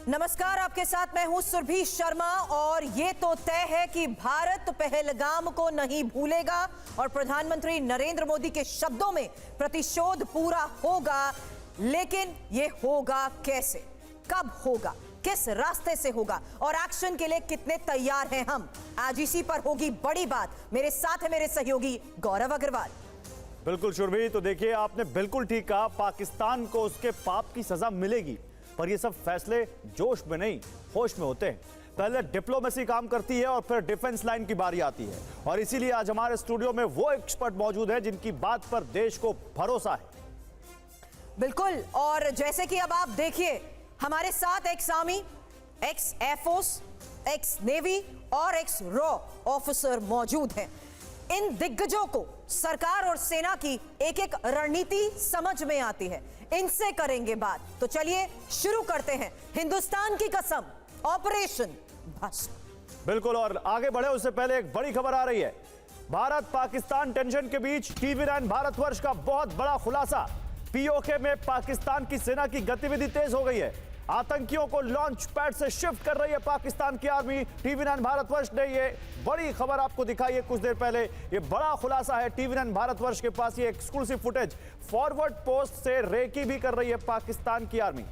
नमस्कार, आपके साथ मैं हूं सुरभि शर्मा और ये तो तय है कि भारत पहलगाम को नहीं भूलेगा और प्रधानमंत्री नरेंद्र मोदी के शब्दों में प्रतिशोध पूरा होगा। लेकिन ये होगा कैसे, कब होगा, किस रास्ते से होगा और एक्शन के लिए कितने तैयार हैं हम, आज इसी पर होगी बड़ी बात। मेरे साथ है मेरे सहयोगी गौरव अग्रवाल। बिल्कुल शुरभि, तो देखिए आपने बिल्कुल ठीक कहा, पाकिस्तान को उसके पाप की सजा मिलेगी, पर ये सब फैसले जोश में नहीं होश में होते हैं। पहले डिप्लोमेसी काम करती है और फिर डिफेंस लाइन की बारी आती है, और इसीलिए आज हमारे स्टूडियो में वो एक्सपर्ट मौजूद है जिनकी बात पर देश को भरोसा है। बिल्कुल, और जैसे कि अब आप देखिए हमारे साथ ex army, x air force, x navy और एक्स रॉ ऑफिसर मौजूद हैं। इन दिग्गजों को सरकार और सेना की एक एक रणनीति समझ में आती है, इनसे करेंगे बात। तो चलिए शुरू करते हैं हिंदुस्तान की कसम, ऑपरेशन भस्म। बिल्कुल, और आगे बढ़े उससे पहले एक बड़ी खबर आ रही है। भारत पाकिस्तान टेंशन के बीच TV9 भारतवर्ष का बहुत बड़ा खुलासा। पीओके में पाकिस्तान की सेना की गतिविधि तेज हो गई है। आतंकियों को लॉन्च पैड से शिफ्ट कर रही है पाकिस्तान की आर्मी। TV9 भारतवर्ष ने ये बड़ी खबर आपको दिखाई है कुछ देर पहले। ये बड़ा खुलासा है TV9 भारतवर्ष के पास, ये एक्सक्लूसिव फुटेज। फॉरवर्ड पोस्ट से रेकी भी कर रही है पाकिस्तान की आर्मी।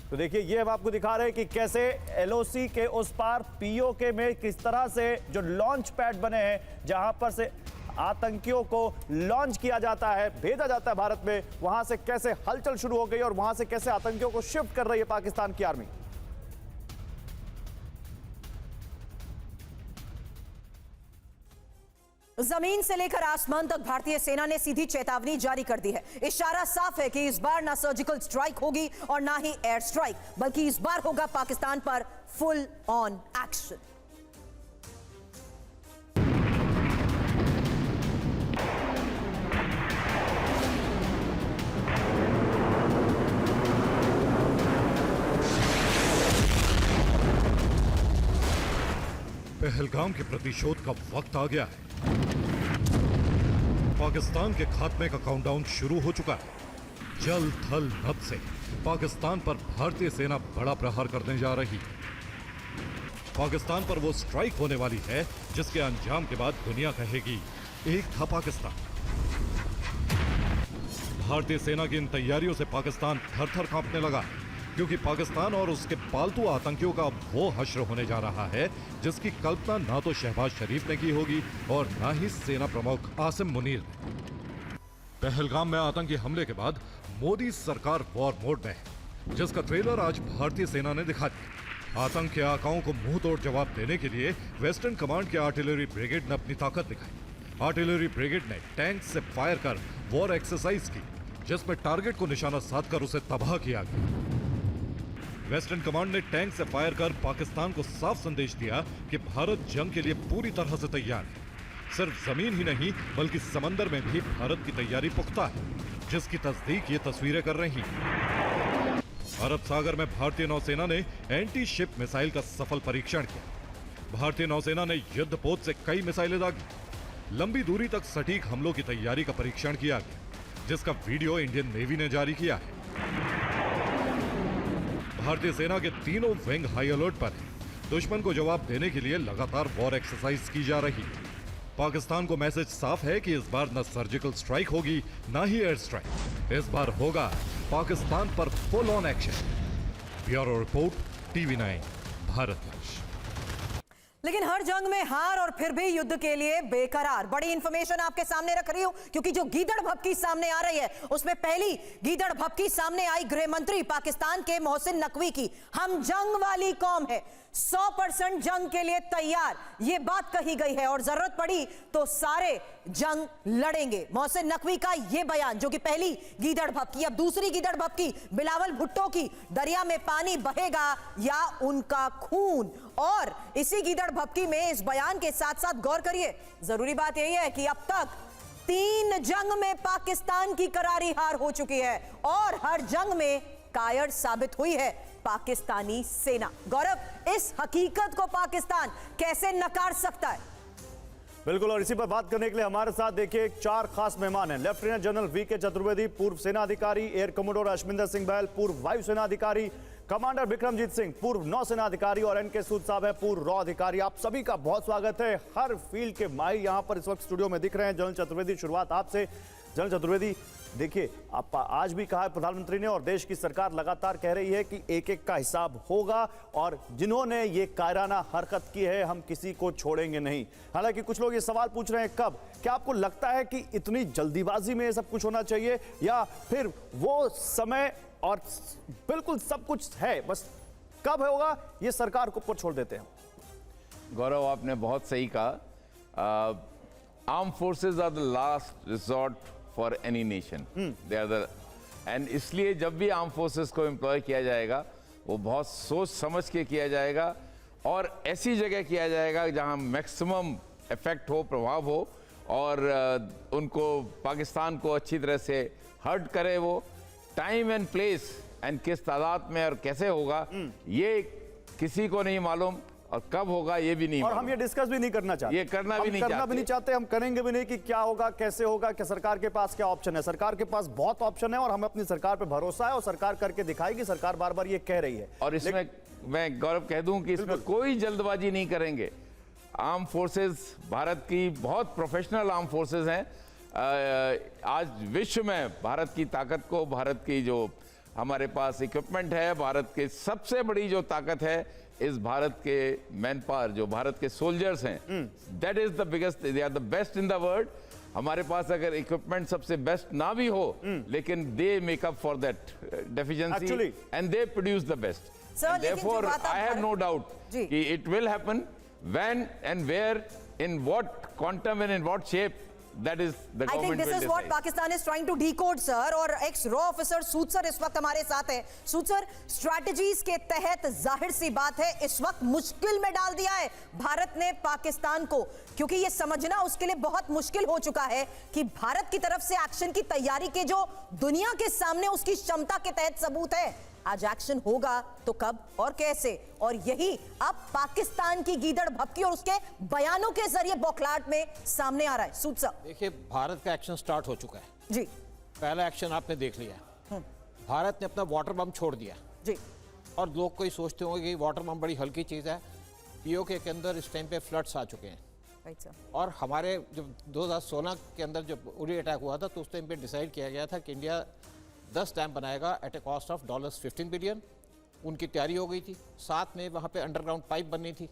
तो देखिए, ये हम आपको दिखा रहे हैं कि कैसे LOC के उस पार पीओके में किस तरह से जो लॉन्च पैड बने हैं, जहां पर से आतंकियों को लॉन्च किया जाता है, भेजा जाता है भारत में, वहां से कैसे हलचल शुरू हो गई और वहां से कैसे आतंकियों को शिफ्ट कर रही है पाकिस्तान की आर्मी। जमीन से लेकर आसमान तक भारतीय सेना ने सीधी चेतावनी जारी कर दी है। इशारा साफ है कि इस बार ना सर्जिकल स्ट्राइक होगी और ना ही एयर स्ट्राइक, बल्कि इस बार होगा पाकिस्तान पर फुल ऑन एक्शन। पहलगाम के प्रतिशोध का वक्त आ गया है। पाकिस्तान के खात्मे का काउंटडाउन शुरू हो चुका है। जल थल नभ से पाकिस्तान पर भारतीय सेना बड़ा प्रहार करने जा रही है। पाकिस्तान पर वो स्ट्राइक होने वाली है जिसके अंजाम के बाद दुनिया कहेगी, एक था पाकिस्तान। भारतीय सेना की इन तैयारियों से पाकिस्तान थर-थर कांपने लगा है, क्योंकि पाकिस्तान और उसके पालतू आतंकियों का वो हश्र होने जा रहा है जिसकी कल्पना ना तो शहबाज शरीफ ने की होगी और ना ही सेना प्रमुख आसिम मुनीर ने। पहलगाम में आतंकी हमले के बाद मोदी सरकार वॉर मोड में है, जिसका ट्रेलर आज भारतीय सेना ने दिखा दिया। आतंक के आकाओं को मुंह तोड़ जवाब देने के लिए वेस्टर्न कमांड के आर्टिलरी ब्रिगेड ने अपनी ताकत दिखाई। आर्टिलरी ब्रिगेड ने टैंक से फायर कर वॉर एक्सरसाइज की, जिसमें टारगेट को निशाना साधकर उसे तबाह किया गया। वेस्टर्न कमांड ने टैंक से फायर कर पाकिस्तान को साफ संदेश दिया कि भारत जंग के लिए पूरी तरह से तैयार है। सिर्फ जमीन ही नहीं बल्कि समंदर में भी भारत की तैयारी पुख्ता है, जिसकी तस्दीक ये तस्वीरें कर रही हैं। अरब सागर में भारतीय नौसेना ने एंटी शिप मिसाइल का सफल परीक्षण किया। भारतीय नौसेना ने युद्धपोत से कई मिसाइलें दागी। लंबी दूरी तक सटीक हमलों की तैयारी का परीक्षण किया गया, जिसका वीडियो इंडियन नेवी ने जारी किया है। भारतीय सेना के तीनों विंग हाई अलर्ट पर है। दुश्मन को जवाब देने के लिए लगातार वॉर एक्सरसाइज की जा रही है। पाकिस्तान को मैसेज साफ है कि इस बार न सर्जिकल स्ट्राइक होगी ना ही एयर स्ट्राइक। इस बार होगा पाकिस्तान पर full on action. Bureau report, TV9 Bharatvarsh. लेकिन हर जंग में हार और फिर भी युद्ध के लिए बेकरार। बड़ी इंफॉर्मेशन आपके सामने रख रही हूं, क्योंकि जो गीदड़ भभकी सामने आ रही है उसमें पहली गीदड़ भभकी सामने आई गृह मंत्री पाकिस्तान के मोहसिन नकवी की। हम जंग वाली कौम है, 100% जंग के लिए तैयार, ये बात कही गई है और जरूरत पड़ी तो सारे जंग लड़ेंगे। मोहसिन नकवी का यह बयान, जो कि पहली गीदड़ भभकी। अब दूसरी गीदड़ भभकी बिलावल भुट्टो की, दरिया में पानी बहेगा या उनका खून। और इसी गीदड़ भभकी में इस बयान के साथ साथ गौर करिए, जरूरी बात यही है कि अब तक 3 जंग में पाकिस्तान की करारी हार हो चुकी है और हर जंग में कायर साबित हुई है पाकिस्तानी सेना। गौरव, इस हकीकत को पाकिस्तान कैसे नकार सकता है? बिल्कुल, और इसी पर बात करने के लिए हमारे साथ देखिए 4 खास मेहमान हैं। लेफ्टिनेंट जनरल वीके चतुर्वेदी, पूर्व सेना अधिकारी, एयर कमोडोर अश्विंदर सिंह बहल, पूर्व वायु सेना अधिकारी, कमांडर विक्रमजीत सिंह, पूर्व नौसेना अधिकारी, और एनके सूद साहब है, पूर्व रॉ अधिकारी। आप सभी का बहुत स्वागत है। हर फील्ड के माहिर यहाँ पर इस वक्त स्टूडियो में दिख रहे हैं। जनरल चतुर्वेदी, शुरुआत आपसे। जनरल चतुर्वेदी, देखिए आप आज भी कहा है प्रधानमंत्री ने और देश की सरकार लगातार कह रही है कि एक एक का हिसाब होगा, और जिन्होंने ये कायराना हरकत की है हम किसी को छोड़ेंगे नहीं। हालांकि कुछ लोग ये सवाल पूछ रहे हैं कब, क्या आपको लगता है कि इतनी जल्दीबाजी में ये सब कुछ होना चाहिए, या फिर वो समय और बिल्कुल सब कुछ है, बस कब होगा ये सरकार को ऊपर छोड़ देते हैं? गौरव, आपने बहुत सही कहा। Armed forces are the last resort for any nation. They are the, and इसलिए जब भी आर्म फोर्सेस को एम्प्लॉय किया जाएगा वो बहुत सोच समझ के किया जाएगा, और ऐसी जगह किया जाएगा जहां मैक्सिमम इफेक्ट हो, प्रभाव हो, और उनको पाकिस्तान को अच्छी तरह से हर्ट करे। वो टाइम एंड प्लेस एंड किस तादाद में और कैसे होगा ये किसी को नहीं मालूम, और कब होगा ये भी नहीं और मालूम। हम ये डिस्कस भी नहीं करना चाहते, ये करना भी नहीं चाहते, हम करेंगे भी नहीं कि क्या होगा, कैसे होगा, कि सरकार के पास क्या ऑप्शन है। सरकार के पास बहुत ऑप्शन है और हमें अपनी सरकार पे भरोसा है, और सरकार करके दिखाएगी। सरकार बार बार ये कह रही है। और इसमें मैं गौरव कह दूं कि इसमें कोई जल्दबाजी नहीं करेंगे। आर्म फोर्सेस भारत की बहुत प्रोफेशनल आर्म फोर्सेस हैं। आज विश्व में भारत की ताकत को, भारत की जो हमारे पास इक्विपमेंट है, भारत के सबसे बड़ी जो ताकत है इस भारत के मैन पावर, जो भारत के सोल्जर्स हैं, that is the biggest, they are the best in the world. हमारे पास अगर इक्विपमेंट सबसे बेस्ट ना भी हो, लेकिन they make up for that deficiency and they produce the best. Therefore, I have no doubt कि it will happen when and where, in what quantum and in what shape, that is the I think government this will is what decide. Pakistan is trying to decode, sir. और x raw officer सूद sir इस वक्त हमारे साथ है। सूद sir, strategies के तहत जाहिर सी बात है इस वक्त मुश्किल में डाल दिया है भारत ने पाकिस्तान को, क्योंकि ये समझना उसके लिए बहुत मुश्किल हो चुका है कि भारत की तरफ से एक्शन की तैयारी के जो दुनिया के सामने उसकी क्षमता के तहत सबूत है, आज एक्शन होगा तो कब और कैसे, और यही अब पाकिस्तान की गीदड़ भभकी और उसके बयानों के जरिए बौखलाहट में सामने आ रहा है। सूद साहब, देखिए, भारत का एक्शन स्टार्ट हो चुका है जी। पहला एक्शन आपने देख लिया। भारत ने अपना वाटर बम छोड़ दिया जी। और लोग कोई सोचते होंगे कि वाटर बम बड़ी हल्की चीज़ है। पीओके के अंदर इस टाइम पे फ्लड्स आ चुके हैं, राइट सर। और हमारे जब 2016 के अंदर जब उरी अटैक हुआ था तो उस टाइम पे डिसाइड किया गया था कि इंडिया 10 डैम बनाएगा at a cost of $15 billion. उनकी तैयारी हो गई थी। साथ में वहाँ पे अंडरग्राउंड पाइप बननी थी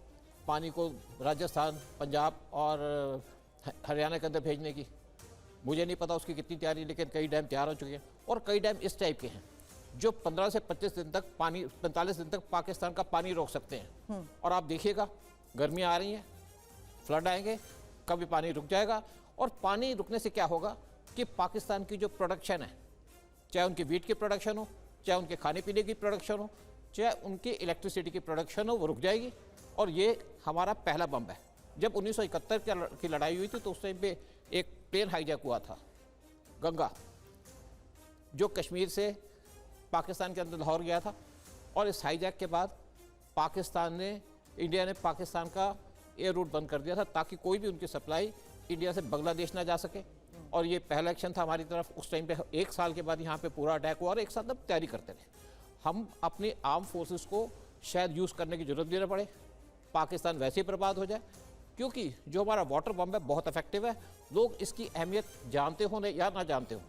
पानी को राजस्थान, पंजाब और हरियाणा के अंदर भेजने की। मुझे नहीं पता उसकी कितनी तैयारी, लेकिन कई डैम तैयार हो चुके हैं। और कई डैम इस टाइप के हैं जो 15 से 25 दिन तक पानी, 45 दिन तक पाकिस्तान का पानी रोक सकते हैं। और आप देखिएगा, गर्मियाँ आ रही हैं, फ्लड आएंगे, कभी पानी रुक जाएगा। और पानी रुकने से क्या होगा कि पाकिस्तान की जो प्रोडक्शन है, चाहे उनकी वीट की प्रोडक्शन हो, चाहे उनके खाने पीने की प्रोडक्शन हो, चाहे उनकी इलेक्ट्रिसिटी की प्रोडक्शन हो, वो रुक जाएगी। और ये हमारा पहला बम है। जब 1971 की लड़ाई हुई थी तो उस टाइम पे एक प्लेन हाईजैक हुआ था, गंगा, जो कश्मीर से पाकिस्तान के अंदर लाहौर गया था। और इस हाईजैक के बाद इंडिया ने पाकिस्तान का एयर रूट बंद कर दिया था ताकि कोई भी उनकी सप्लाई इंडिया से बांग्लादेश ना जा सके। और ये पहला एक्शन था हमारी तरफ। उस टाइम पे 1 साल के बाद यहाँ पे पूरा अटैक हुआ और एक साथ अब तैयारी करते रहे। हम अपनी आर्म फोर्सेस को शायद यूज़ करने की ज़रूरत भी ना पड़े, पाकिस्तान वैसे ही बर्बाद हो जाए, क्योंकि जो हमारा वाटर बम है बहुत इफेक्टिव है। लोग इसकी अहमियत जानते हो या ना जानते हो,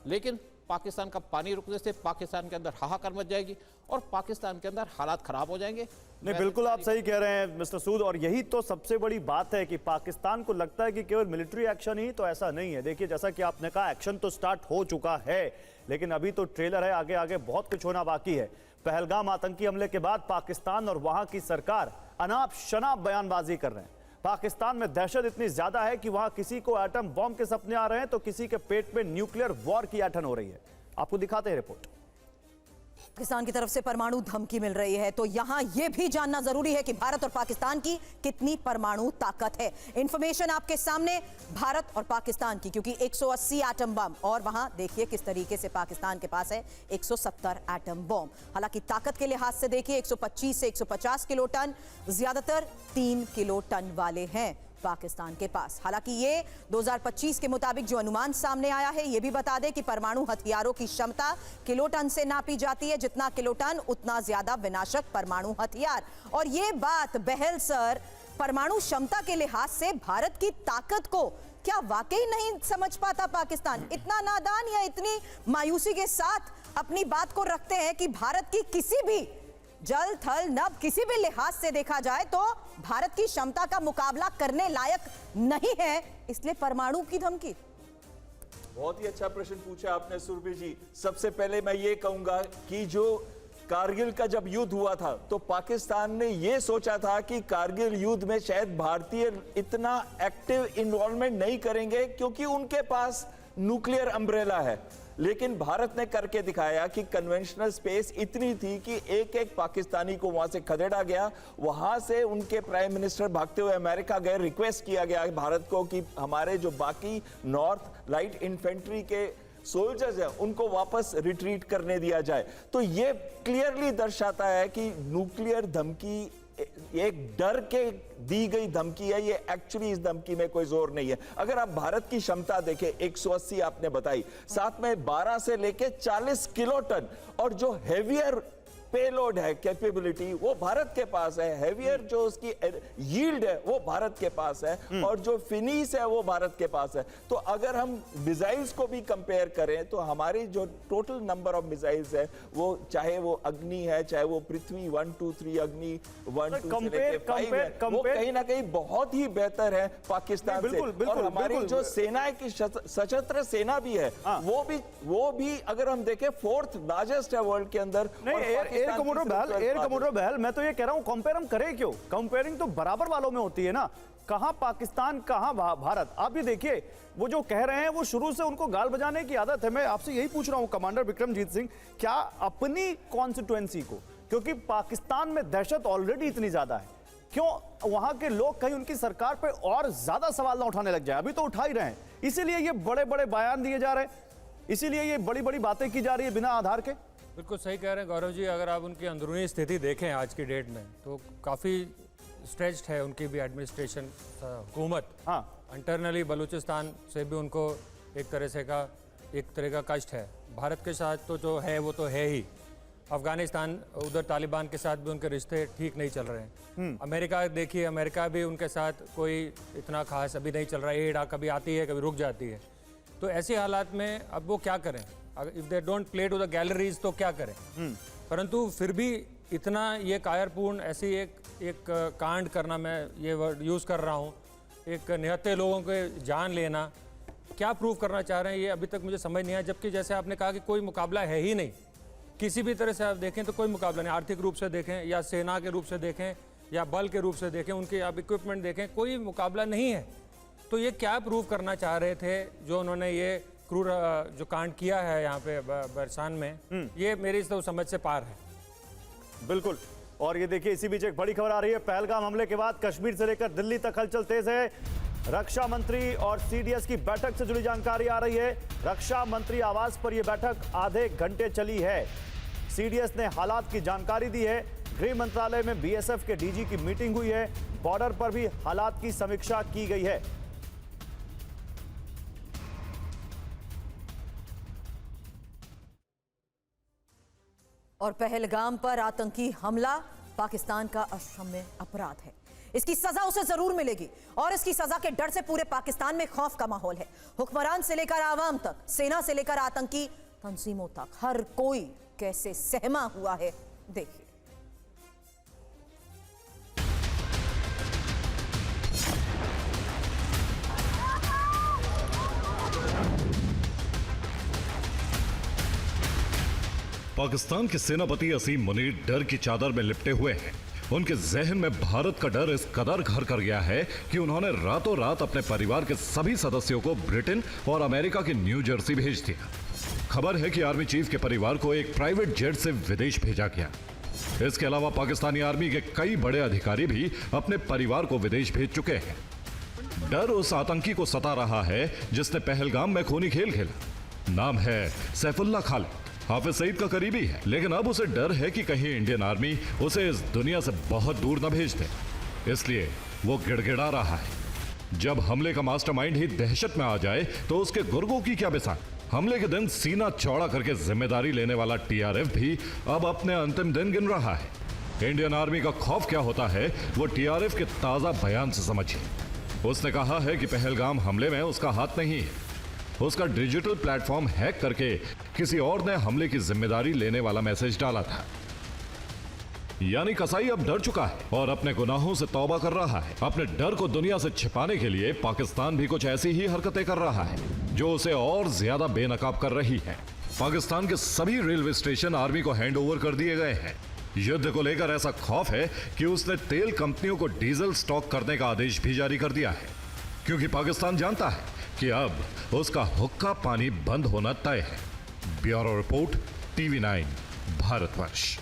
लेकिन पाकिस्तान का पानी रुकने से पाकिस्तान के अंदर हाहाकार मच जाएगी और पाकिस्तान के अंदर हालात खराब हो जाएंगे। नहीं, बिल्कुल आप सही कह रहे हैं मिस्टर सूद, और यही तो सबसे बड़ी बात है कि पाकिस्तान को लगता है कि केवल मिलिट्री एक्शन ही, तो ऐसा नहीं है। देखिए, जैसा कि आपने कहा, एक्शन तो स्टार्ट हो चुका है, लेकिन अभी तो ट्रेलर है, आगे आगे बहुत कुछ होना बाकी है। पहलगाम आतंकी हमले के बाद पाकिस्तान और वहां की सरकार अनाप शनाप बयानबाजी कर रहे हैं। पाकिस्तान में दहशत इतनी ज्यादा है कि वहां किसी को एटम बॉम्ब के सपने आ रहे हैं तो किसी के पेट में न्यूक्लियर वॉर की ऐंठन हो रही है। आपको दिखाते हैं रिपोर्ट। पाकिस्तान की तरफ से परमाणु धमकी मिल रही है, तो यहां यह भी जानना जरूरी है कि भारत और पाकिस्तान की कितनी परमाणु ताकत है। इंफॉर्मेशन आपके सामने भारत और पाकिस्तान की, क्योंकि 180 एटम बम, और वहां देखिए किस तरीके से पाकिस्तान के पास है 170 एटम बम। हालांकि ताकत के लिहाज से देखिए 125 से 150 किलो टन, ज्यादातर 3 किलो टन वाले हैं। पाकिस्तान के पास। हालांकि ये 2025 के मुताबिक जो अनुमान सामने आया है, ये भी बता दें कि परमाणु हथियारों की क्षमता किलोटन से नापी जाती है। जितना किलोटन उतना ज्यादा विनाशक परमाणु हथियार। और ये बात बहल सर, परमाणु क्षमता के लिहाज से भारत की ताकत को क्या वाकई नहीं समझ पाता पाकिस्तान? इतना नादान या इतनी मायूसी के साथ अपनी बात को रखते हैं कि भारत की किसी भी जल थल नभ किसी भी लिहाज से देखा जाए तो भारत की क्षमता का मुकाबला करने लायक नहीं है, इसलिए परमाणु की धमकी। बहुत ही अच्छा प्रश्न पूछा आपने सुरभि जी। सबसे पहले मैं ये कहूंगा कि जो कारगिल का जब युद्ध हुआ था तो पाकिस्तान ने ये सोचा था कि कारगिल युद्ध में शायद भारतीय इतना एक्टिव इन्वॉल्वमेंट नहीं करेंगे क्योंकि उनके पास न्यूक्लियर अम्ब्रेला है। लेकिन भारत ने करके दिखाया कि कन्वेंशनल स्पेस इतनी थी कि एक एक पाकिस्तानी को वहां से खदेड़ा गया। वहां से उनके प्राइम मिनिस्टर भागते हुए अमेरिका गए, रिक्वेस्ट किया गया भारत को कि हमारे जो बाकी नॉर्थ लाइट इन्फेंट्री के सोल्जर्स हैं उनको वापस रिट्रीट करने दिया जाए। तो ये क्लियरली दर्शाता है कि न्यूक्लियर धमकी एक डर के दी गई धमकी है। ये एक्चुअली इस धमकी में कोई जोर नहीं है। अगर आप भारत की क्षमता देखें 180 आपने बताई, साथ में 12 से लेके 40 किलोटन और जो हेवियर पेलोड है कैपेबिलिटी वो भारत के पास है। हेवियर जो उसकी यील्ड है वो भारत के पास है और जो फिनिश है वो भारत के पास है। तो अगर हम मिसाइल्स को भी कंपेयर करें तो हमारी जो टोटल नंबर ऑफ मिसाइल्स है वो चाहे वो अग्नि है, चाहे वो पृथ्वी 1 2 3 अग्नि 1 2 से लेके 5 है, वो कहीं ना कहीं बहुत ही बेहतर है पाकिस्तान से। और हमारी जो सेना है की सशस्त्र सेना भी है वो भी अगर हम देखें 4th लार्जेस्ट है वर्ल्ड के अंदर। एयर कमोडोर बहल, मैं तो ये कह रहा हूं कंपेयर हम करें क्यों? कंपेयरिंग तो बराबर वालों में होती है ना। कहां पाकिस्तान कहां भारत। आप ये देखिए वो जो कह रहे हैं वो शुरू से उनको गाल बजाने की आदत है। मैं आपसे यही पूछ रहा हूं कमांडर विक्रमजीत सिंह, क्या अपनी कॉन्स्टिट्यूएंसी को, क्योंकि पाकिस्तान में दहशत ऑलरेडी इतनी ज्यादा है, क्यों वहां के लोग कहीं उनकी सरकार पे और ज्यादा सवाल ना उठाने लग जाए? अभी तो उठा ही रहे हैं, इसीलिए ये बड़े बड़े बयान दिए जा रहे हैं, इसीलिए ये बड़ी बड़ी बातें की जा रही है बिना आधार के। बिल्कुल सही कह रहे हैं गौरव जी। अगर आप उनकी अंदरूनी स्थिति देखें आज की डेट में तो काफ़ी स्ट्रेच्ड है उनकी भी एडमिनिस्ट्रेशन, हुकूमत। हाँ, इंटरनली बलूचिस्तान से भी उनको एक तरह का कष्ट है। भारत के साथ तो जो है वो तो है ही। अफगानिस्तान, उधर तालिबान के साथ भी उनके रिश्ते ठीक नहीं चल रहे हैं। अमेरिका देखिए, अमेरिका भी उनके साथ कोई इतना खास अभी नहीं चल रहा है। एड कभी आती है कभी रुक जाती है। तो ऐसे हालात में अब वो क्या करें? If they don't play to the galleries तो क्या करें? परंतु फिर भी इतना ये कायरपूर्ण ऐसी एक कांड करना, मैं ये वर्ड यूज़ कर रहा हूँ, एक निहत्थे लोगों के जान लेना, क्या प्रूव करना चाह रहे हैं ये अभी तक मुझे समझ नहीं आया। जबकि जैसे आपने कहा कि कोई मुकाबला है ही नहीं, किसी भी तरह से आप देखें तो कोई मुकाबला नहीं। आर्थिक रूप से देखें या सेना के रूप से देखें या बल के रूप से देखें, उनके आप इक्विपमेंट देखें, कोई मुकाबला नहीं है। तो ये क्या प्रूव करना चाह रहे थे जो उन्होंने ये क्रूर जो कांड किया है यहाँ पे बरसान में? ये मेरी तो समझ से पार है। बिल्कुल। और ये देखिए इसी बीच एक बड़ी खबर आ रही है। पहलगाम हमले के बाद कश्मीर से लेकर दिल्ली तक हलचल तेज है। रक्षा मंत्री और सीडीएस की बैठक से जुड़ी जानकारी आ रही है। रक्षा मंत्री आवास पर यह बैठक आधे घंटे चली है। सीडीएस ने हालात की जानकारी दी है। गृह मंत्रालय में बीएसएफ के डीजी की मीटिंग हुई है। बॉर्डर पर भी हालात की समीक्षा की गई है। और पहलगाम पर आतंकी हमला पाकिस्तान का अक्षम्य अपराध है। इसकी सजा उसे जरूर मिलेगी और इसकी सजा के डर से पूरे पाकिस्तान में खौफ का माहौल है। हुक्मरान से लेकर आवाम तक, सेना से लेकर आतंकी तंजीमों तक, हर कोई कैसे सहमा हुआ है देखिए। पाकिस्तान के सेनापति असीम मुनीर डर की चादर में लिपटे हुए हैं। उनके जहन में भारत का डर इस कदर घर कर गया है कि उन्होंने रातों रात अपने परिवार के सभी सदस्यों को ब्रिटेन और अमेरिका के न्यू जर्सी भेज दिया। खबर है कि आर्मी चीफ के परिवार को एक प्राइवेट जेट से विदेश भेजा गया। इसके अलावा पाकिस्तानी आर्मी के कई बड़े अधिकारी भी अपने परिवार को विदेश भेज चुके हैं। डर उस आतंकी को सता रहा है जिसने पहलगाम में खूनी खेल खेला। नाम है सैफुल्लाह खालिद। हाफिज सईद का करीबी है, लेकिन अब उसे डर है कि कहीं इंडियन आर्मी उसे इस दुनिया से बहुत दूर न भेज दे। इसलिए वो गिड़गिड़ा रहा है। जब हमले का मास्टरमाइंड ही दहशत में आ जाए तो उसके गुर्गों की क्या मिसाल। हमले के दिन सीना चौड़ा करके जिम्मेदारी लेने वाला टीआरएफ भी अब अपने अंतिम दिन गिन रहा है। इंडियन आर्मी का खौफ क्या होता है वो टीआरएफ के ताजा बयान से समझिए। उसने कहा है कि पहलगाम हमले में उसका हाथ नहीं है। उसका डिजिटल प्लेटफॉर्म हैक करके किसी और ने हमले की जिम्मेदारी लेने वाला मैसेज डाला था। यानी कसाई अब डर चुका है और अपने गुनाहों से तौबा कर रहा है। अपने डर को दुनिया से छिपाने के लिए पाकिस्तान भी कुछ ऐसी ही हरकतें कर रहा है जो उसे और ज्यादा बेनकाब कर रही है। पाकिस्तान के सभी रेलवे स्टेशन आर्मी को हैंड ओवर कर दिए गए हैं। युद्ध को लेकर ऐसा खौफ है कि उसने तेल कंपनियों को डीजल स्टॉक करने का आदेश भी जारी कर दिया है, क्योंकि पाकिस्तान जानता है कि अब उसका हुक्का पानी बंद होना तय है। Bureau report, TV9 Bharatvarsh.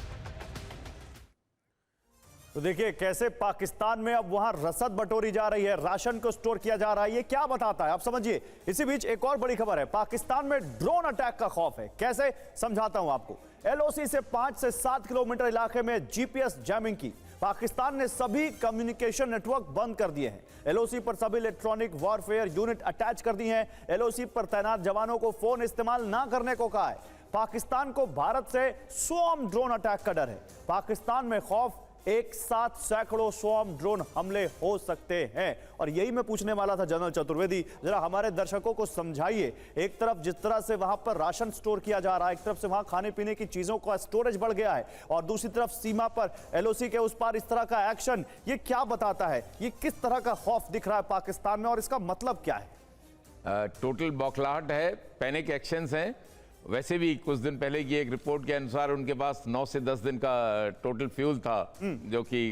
तो देखिए कैसे पाकिस्तान में अब वहां रसद बटोरी जा रही है, राशन को स्टोर किया जा रहा है। ये क्या बताता है आप समझिए। इसी बीच एक और बड़ी खबर है, पाकिस्तान में ड्रोन अटैक का खौफ है। कैसे, समझाता हूं आपको। LOC से 5 से 7 किलोमीटर इलाके में GPS जैमिंग की। पाकिस्तान ने सभी कम्युनिकेशन नेटवर्क बंद कर दिए हैं। LOC पर सभी इलेक्ट्रॉनिक वॉरफेयर यूनिट अटैच कर दी हैं। LOC पर तैनात जवानों को फोन इस्तेमाल ना करने को कहा है। पाकिस्तान को भारत से स्वयं ड्रोन अटैक का डर है। पाकिस्तान में खौफ, एक साथ सैकड़ों स्वयं ड्रोन हमले हो सकते हैं। और यही मैं पूछने वाला था जनरल चतुर्वेदी, जरा हमारे दर्शकों को समझाइए। एक तरफ जिस तरह से वहां पर राशन स्टोर किया जा रहा है, एक तरफ से वहां खाने पीने की चीजों का स्टोरेज बढ़ गया है, और दूसरी तरफ सीमा पर LOC के उस पार इस तरह का एक्शन, ये क्या बताता है? ये किस तरह का खौफ दिख रहा है पाकिस्तान में और इसका मतलब क्या है? टोटल बौखलाहट है, पैनिक एक्शंस हैं। वैसे भी कुछ दिन पहले की एक रिपोर्ट के अनुसार उनके पास 9 से 10 दिन का टोटल फ्यूल था जो कि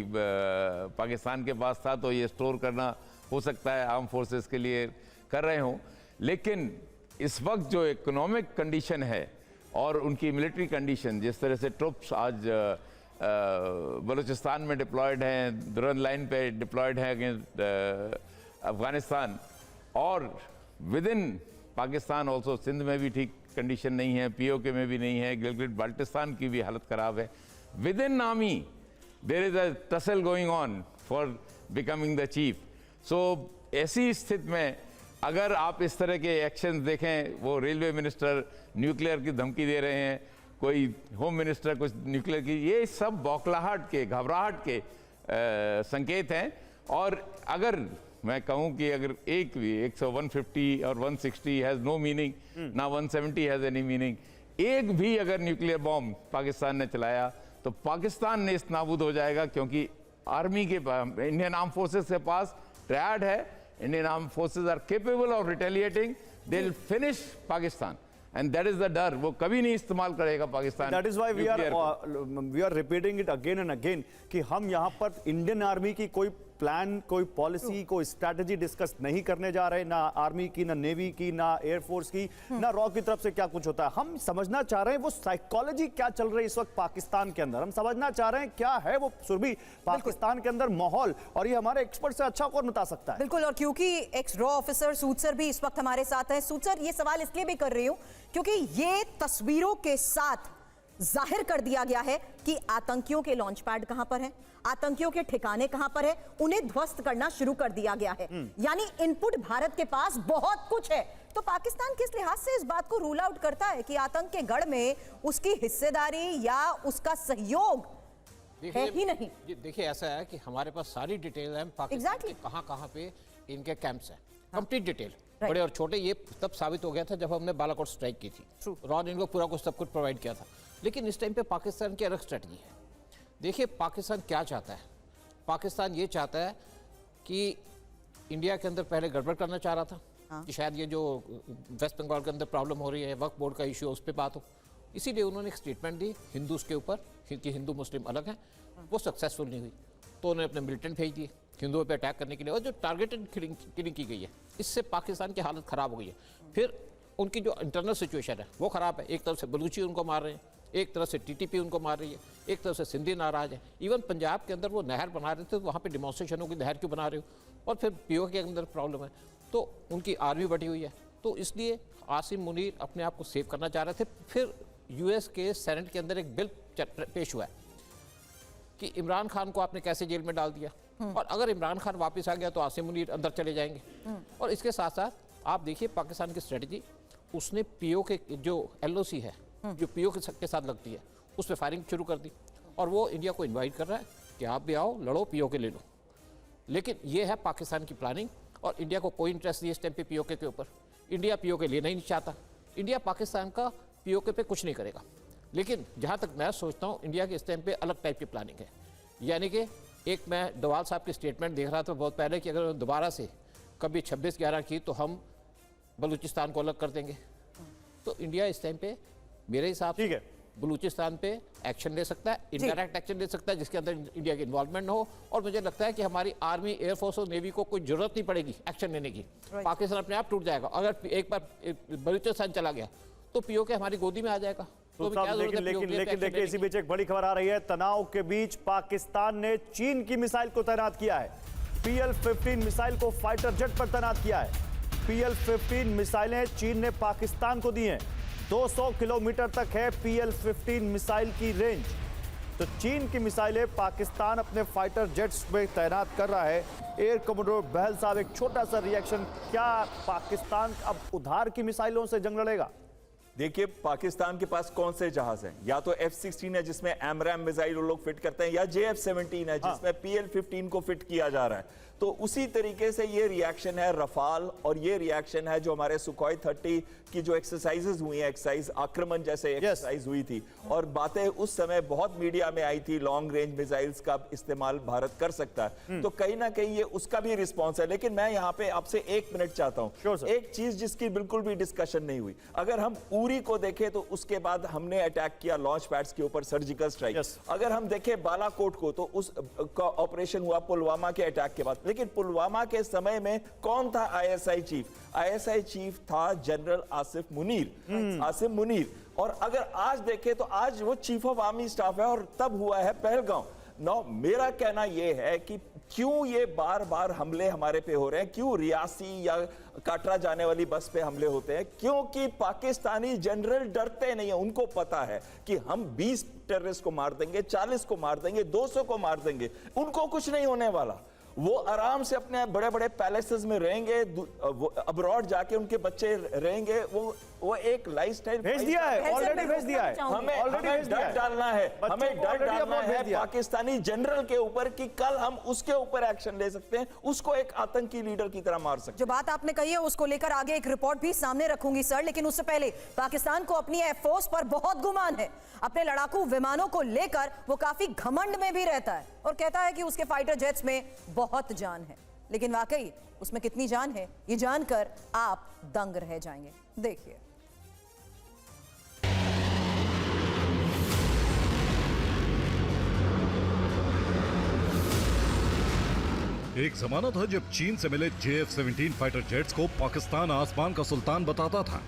पाकिस्तान के पास था, तो ये स्टोर करना हो सकता है आर्म फोर्सेस के लिए कर रहे हों। लेकिन इस वक्त जो इकोनॉमिक कंडीशन है और उनकी मिलिट्री कंडीशन, जिस तरह से ट्रुप्स आज बलूचिस्तान में डिप्लॉयड हैं, दुरंद लाइन पे डिप्लॉयड हैं अगेंस्ट अफगानिस्तान, और within Pakistan also Sindh में भी ठीक कंडीशन नहीं है, POK में भी नहीं है, गिलगित बाल्टिस्तान की भी हालत खराब है। Within army there is a tussle going on for becoming the chief. So ऐसी स्थिति में अगर आप इस तरह के एक्शन देखें, वो रेलवे मिनिस्टर न्यूक्लियर की धमकी दे रहे हैं, कोई होम मिनिस्टर कुछ न्यूक्लियर की, ये सब बौखलाहट के, घबराहट के संकेत हैं। और अगर मैं कहूं कि अगर एक भी 150 और 160 हैज नो मीनिंग, ना 170 हैज एनी मीनिंग, एक भी अगर न्यूक्लियर बॉम्ब पाकिस्तान ने चलाया तो पाकिस्तान ने इस नाबूद हो जाएगा, क्योंकि आर्मी के इंडियन आर्म फोर्सेस के पास ट्रायड है। Indian armed forces are capable of retaliating, they will finish Pakistan, and that is the डर, वो कभी नहीं इस्तेमाल करेगा Pakistan. That is why we are repeating it again and again कि हम यहाँ पर इंडियन आर्मी की कोई प्लान, कोई पॉलिसी, कोई स्ट्रैटेजी डिस्कस नहीं करने जा रहे, ना आर्मी की, ना नेवी की, ना एयरफोर्स की, ना रॉ की तरफ से क्या कुछ होता है। हम समझना चाह रहे हैं वो साइकोलॉजी क्या चल रही है इस वक्त पाकिस्तान के अंदर। हम समझना चाह रहे हैं क्या है वो सुरभि पाकिस्तान के अंदर माहौल, और ये हमारे एक्सपर्ट से अच्छा कौन बता सकता है। बिल्कुल, और क्योंकि एक्स रॉ ऑफिसर सूद सर भी इस वक्त हमारे साथ हैं। सूद सर, ये सवाल इसलिए भी कर रही हूं क्योंकि ये तस्वीरों के साथ जाहिर कर दिया गया है कि आतंकियों के लॉन्च पैड कहां पर है, आतंकियों के ठिकाने कहां पर है, उन्हें ध्वस्त करना शुरू कर दिया गया है। यानी इनपुट भारत के पास बहुत कुछ है। तो पाकिस्तान किस लिहाज से इस बात को रूल आउट करता है कि आतंक के गढ़ में उसकी हिस्सेदारी या उसका सहयोग है ही नहीं? देखिए ऐसा है कि हमारे पास सारी डिटेल है पाकिस्तान के कहां पे इनके कैंप्स हैं, कंप्लीट डिटेल, बड़े और छोटे। ये तब साबित हो गया था जब हमने बालाकोट स्ट्राइक की थी, रॉ ने इनको पूरा कुछ सब कुछ प्रोवाइड किया था। लेकिन इस टाइम पे पाकिस्तान की अलग स्ट्रेटजी है। देखिए पाकिस्तान क्या चाहता है। पाकिस्तान ये चाहता है कि इंडिया के अंदर पहले गड़बड़ करना चाह रहा था कि शायद ये जो वेस्ट बंगाल के अंदर प्रॉब्लम हो रही है, वक्फ बोर्ड का इशू, उस पर बात हो। इसीलिए उन्होंने एक स्टेटमेंट दी हिंदूज के ऊपर कि हिंदू मुस्लिम अलग हैं। वो सक्सेसफुल नहीं हुई तो उन्होंने अपने मिलिटेंट भेज दिए हिंदुओं पे अटैक करने के लिए, और जो टारगेटेड किलिंग की गई है, इससे पाकिस्तान की हालत ख़राब हो गई है। फिर उनकी जो इंटरनल सिचुएशन है वो ख़राब है। एक तरफ से बलूची उनको मार रहे हैं, एक तरफ से TTP उनको मार रही है, एक तरफ से सिंधी नाराज है। इवन पंजाब के अंदर वो नहर बना रहे थे तो वहाँ पे डिमॉन्स्ट्रेशन होगी, नहर क्यों बना रहे हो, और फिर POK के अंदर प्रॉब्लम है, तो उनकी आर्मी बढ़ी हुई है। तो इसलिए आसिम मुनीर अपने आप को सेव करना चाह रहे थे। फिर US के सेनेट के अंदर एक बिल पेश हुआ है कि इमरान खान को आपने कैसे जेल में डाल दिया, और अगर इमरान खान वापस आ गया तो आसिम मुनीर अंदर चले जाएंगे। और इसके साथ साथ आप देखिए पाकिस्तान की स्ट्रेटजी, उसने पीओके जो एलओसी है जो पीओके के साथ लगती है उस पर फायरिंग शुरू कर दी, और वो इंडिया को इनवाइट कर रहा है कि आप भी आओ, लड़ो, पीओके ले लो। लेकिन ये है पाकिस्तान की प्लानिंग, और इंडिया को कोई इंटरेस्ट नहीं है इस टाइम पे पीओके के ऊपर। इंडिया पीओके लेना ही नहीं चाहता। इंडिया पाकिस्तान का पीओके पे कुछ नहीं करेगा। लेकिन जहाँ तक मैं सोचता हूँ इंडिया के इस टाइम पे अलग टाइप की प्लानिंग है। यानी कि एक मैं डोवाल साहब की स्टेटमेंट देख रहा था बहुत पहले कि अगर दोबारा से कभी 26/11 की तो हम बलूचिस्तान को अलग कर देंगे। तो इंडिया इस टाइम पे मेरे हिसाब ठीक से है। बलूचिस्तान पे एक्शन ले सकता है, इंडायरेक्ट एक्शन ले सकता है जिसके अंदर इंडिया की इन्वॉल्वमेंट हो। और मुझे लगता है कि हमारी आर्मी, एयरफोर्स और नेवी को कोई जरूरत नहीं पड़ेगी एक्शन लेने की। पाकिस्तान अपने आप टूट जाएगा। अगर एक बार बलूचिस्तान चला गया तो पीओके हमारी गोदी में आ जाएगा। तो भी क्या जरूरत है लेकिन POK पे लेकिन action देखिए, लेने इसी की? बीच एक बड़ी खबर आ रही है। तनाव के बीच पाकिस्तान ने चीन की मिसाइल को तैनात किया है। PL-15 मिसाइल को फाइटर जेट पर तैनात किया है। PL-15 मिसाइलें चीन ने पाकिस्तान को दी हैं। 200 किलोमीटर तक है PL-15 मिसाइल की रेंज। तो चीन की मिसाइलें पाकिस्तान अपने फाइटर जेट्स में तैनात कर रहा है। एयर कमांडर बहल साहब, एक छोटा सा रिएक्शन, क्या पाकिस्तान अब उधार की मिसाइलों से जंग लड़ेगा? देखिए, पाकिस्तान के पास कौन से जहाज हैं? या तो F-16 है जिसमें AMRAAM मिसाइल वो लोग फिट करते हैं, या JF-17 है जिसमें PL-15 को फिट किया जा रहा है। तो उसी तरीके से ये रिएक्शन है रफाल, और ये रिएक्शन है जो हमारे सुखोई 30 की जो एक्सरसाइजेस हुई हैं, एक्सरसाइज आक्रमण जैसे एक्सरसाइज हुई थी, और बातें उस समय बहुत मीडिया में आई थी, लॉन्ग रेंज मिसाइल्स का इस्तेमाल भारत कर सकता है। तो कहीं ना कहीं ये उसका भी रिस्पॉन्स है। लेकिन मैं यहाँ पे आपसे 1 मिनट चाहता हूँ। एक चीज जिसकी बिल्कुल भी डिस्कशन नहीं हुई, अगर हम उरी को देखें तो उसके बाद हमने अटैक किया लॉन्च पैड्स के ऊपर, सर्जिकल स्ट्राइक। अगर हम देखें बालाकोट को तो उस ऑपरेशन हुआ पुलवामा के अटैक के बाद। लेकिन पुलवामा के समय में कौन था ISI चीफ? ISI चीफ था जनरल आसिफ मुनीर। और अगर आज देखें तो आज वो चीफ ऑफ आर्मी स्टाफ है, और तब हुआ है पहलगांव। नौ मेरा कहना यह है कि क्यों ये बार बार हमले हमारे पे हो रहे हैं, क्यों रियासी या काटरा जाने वाली बस पे हमले होते हैं? क्योंकि पाकिस्तानी जनरल डरते नहीं है। उनको पता है कि हम 20 टेररिस्ट को मार देंगे, 40 को मार देंगे, 200 को मार देंगे, उनको कुछ नहीं होने वाला। वो आराम से अपने बड़े बड़े पैलेसेस में रहेंगे, अब्रॉड जाके उनके बच्चे रहेंगे। वो एक लाइफस्टाइल भेज दिया है, ऑलरेडी भेज दिया है। हमें डर डालना है, हमें डर डालना है पाकिस्तानी जनरल के ऊपर कि कल हम उसके ऊपर एक्शन ले सकते हैं, उसको एक आतंकी लीडर की तरह मार सकते हैं। जो बात आपने कही है उसको लेकर आगे एक रिपोर्ट भी सामने रखूंगी सर, लेकिन उससे पहले पाकिस्तान को अपनी एयरफोर्स पर बहुत गुमान है। अपने लड़ाकू विमानों को लेकर वो काफी घमंड में भी रहता है और कहता है कि उसके फाइटर जेट्स में बहुत जान है। लेकिन वाकई उसमें कितनी जान है, ये जानकर आप दंग रह जाएंगे। देखिए, एक जमाना था जब चीन से मिले JF-17 फाइटर जेट्स को पाकिस्तान आसमान का सुल्तान बताता था।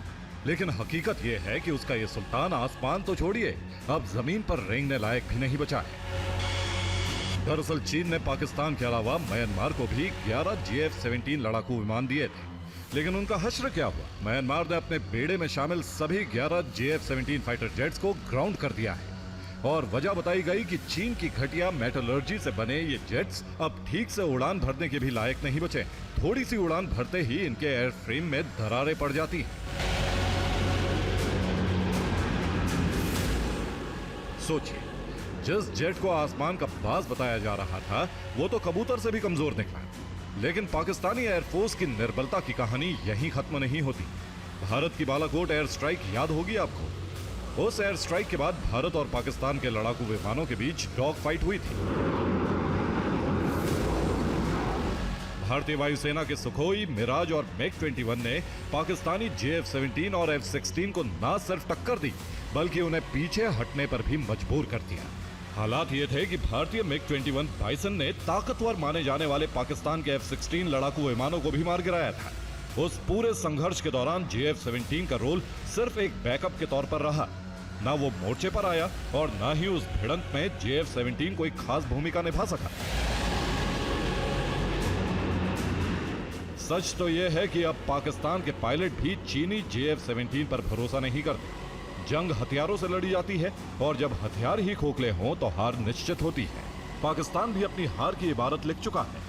लेकिन हकीकत यह है कि उसका यह सुल्तान आसमान तो छोड़िए, अब जमीन पर रेंगने लायक भी नहीं बचा है। दरअसल चीन ने पाकिस्तान के अलावा म्यांमार को भी 11 JF-17 लड़ाकू विमान दिए थे। लेकिन उनका हश्र क्या हुआ? म्यांमार ने अपने बेड़े में शामिल सभी 11 JF-17 फाइटर जेट्स को ग्राउंड कर दिया है। और वजह बताई गई कि चीन की घटिया मेटलर्जी से बने ये जेट्स अब ठीक से उड़ान भरने के भी लायक नहीं बचे। थोड़ी सी उड़ान भरते ही इनके एयरफ्रेम में दरारें पड़ जाती हैं। सोचिए, जिस जेट को आसमान का बाज बताया जा रहा था वो तो कबूतर से भी कमजोर निकला। लेकिन पाकिस्तानी एयरफोर्स की निर्बलता की कहानी यहीं खत्म नहीं होती। भारत की बालाकोट एयर स्ट्राइक याद होगी आपको। उस एयर स्ट्राइक के बाद भारत और पाकिस्तान के लड़ाकू विमानों के बीच डॉग फाइट हुई थी। भारतीय वायुसेना के सुखोई, मिराज और MiG-21 ने पाकिस्तानी JF-17 और F-16 को न सिर्फ टक्कर दी बल्कि उन्हें पीछे हटने पर भी मजबूर कर दिया। हालात ये थे कि भारतीय MiG-21 बाइसन ने ताकतवर माने जाने वाले पाकिस्तान के F-16 लड़ाकू विमानों को भी मार गिराया था। उस पूरे संघर्ष के दौरान JF-17 का रोल सिर्फ एक बैकअप के तौर पर रहा। ना वो मोर्चे पर आया और ना ही उस भिड़ंत में JF-17 कोई खास भूमिका निभा सका। सच तो यह है कि अब पाकिस्तान के पायलट भी चीनी JF-17 पर भरोसा नहीं करते। जंग हथियारों से लड़ी जाती है और जब हथियार ही खोखले हों तो हार निश्चित होती है। पाकिस्तान भी अपनी हार की इबारत लिख चुका है।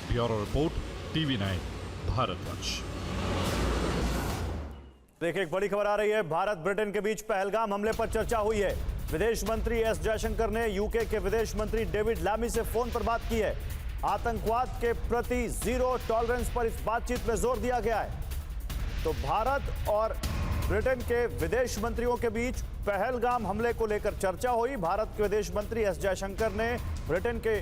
Bureau report, TV9 Bharatvarsh. देखिए, एक बड़ी खबर आ रही है। भारत ब्रिटेन के बीच पहलगाम हमले पर चर्चा हुई है। विदेश मंत्री एस जयशंकर ने यूके के विदेश मंत्री डेविड लामी से फोन पर बात की है। आतंकवाद के प्रति जीरो टॉलरेंस पर इस बातचीत में जोर दिया गया है। तो भारत और ब्रिटेन के विदेश मंत्रियों के बीच पहलगाम हमले को लेकर चर्चा हुई। भारत के विदेश मंत्री एस जयशंकर ने ब्रिटेन के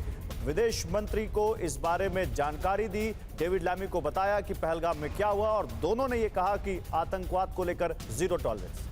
विदेश मंत्री को इस बारे में जानकारी दी। डेविड लामी को बताया कि पहलगाम में क्या हुआ और दोनों ने यह कहा कि आतंकवाद को लेकर जीरो टॉलरेंस।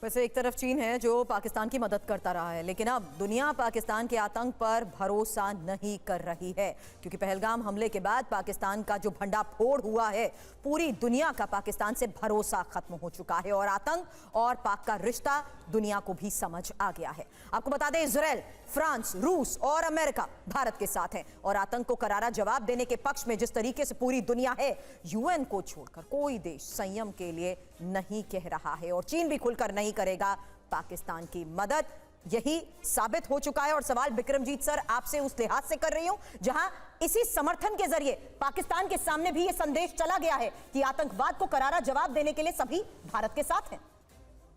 वैसे एक तरफ चीन है जो पाकिस्तान की मदद करता रहा है, लेकिन अब दुनिया पाकिस्तान के आतंक पर भरोसा नहीं कर रही है, क्योंकि पहलगाम हमले के बाद पाकिस्तान का जो भंडाफोड़ हुआ है, पूरी दुनिया का पाकिस्तान से भरोसा खत्म हो चुका है और आतंक और पाक का रिश्ता दुनिया को भी समझ आ गया है। आपको बता दें, इजराइल, फ्रांस, रूस और अमेरिका भारत के साथ हैं और आतंक को करारा जवाब देने के पक्ष में जिस तरीके से पूरी दुनिया है, यूएन को छोड़कर कोई देश संयम के लिए नहीं कह रहा है और चीन भी खुलकर नहीं करेगा पाकिस्तान की मदद। यही साबित हो चुका है और सवाल बिक्रमजीत सर आपसे उस लिहाज से कर रही हूं जहां इसी समर्थन के जरिए पाकिस्तान के सामने भी यह संदेश चला गया है कि आतंकवाद को करारा जवाब देने के लिए सभी भारत के साथ हैं।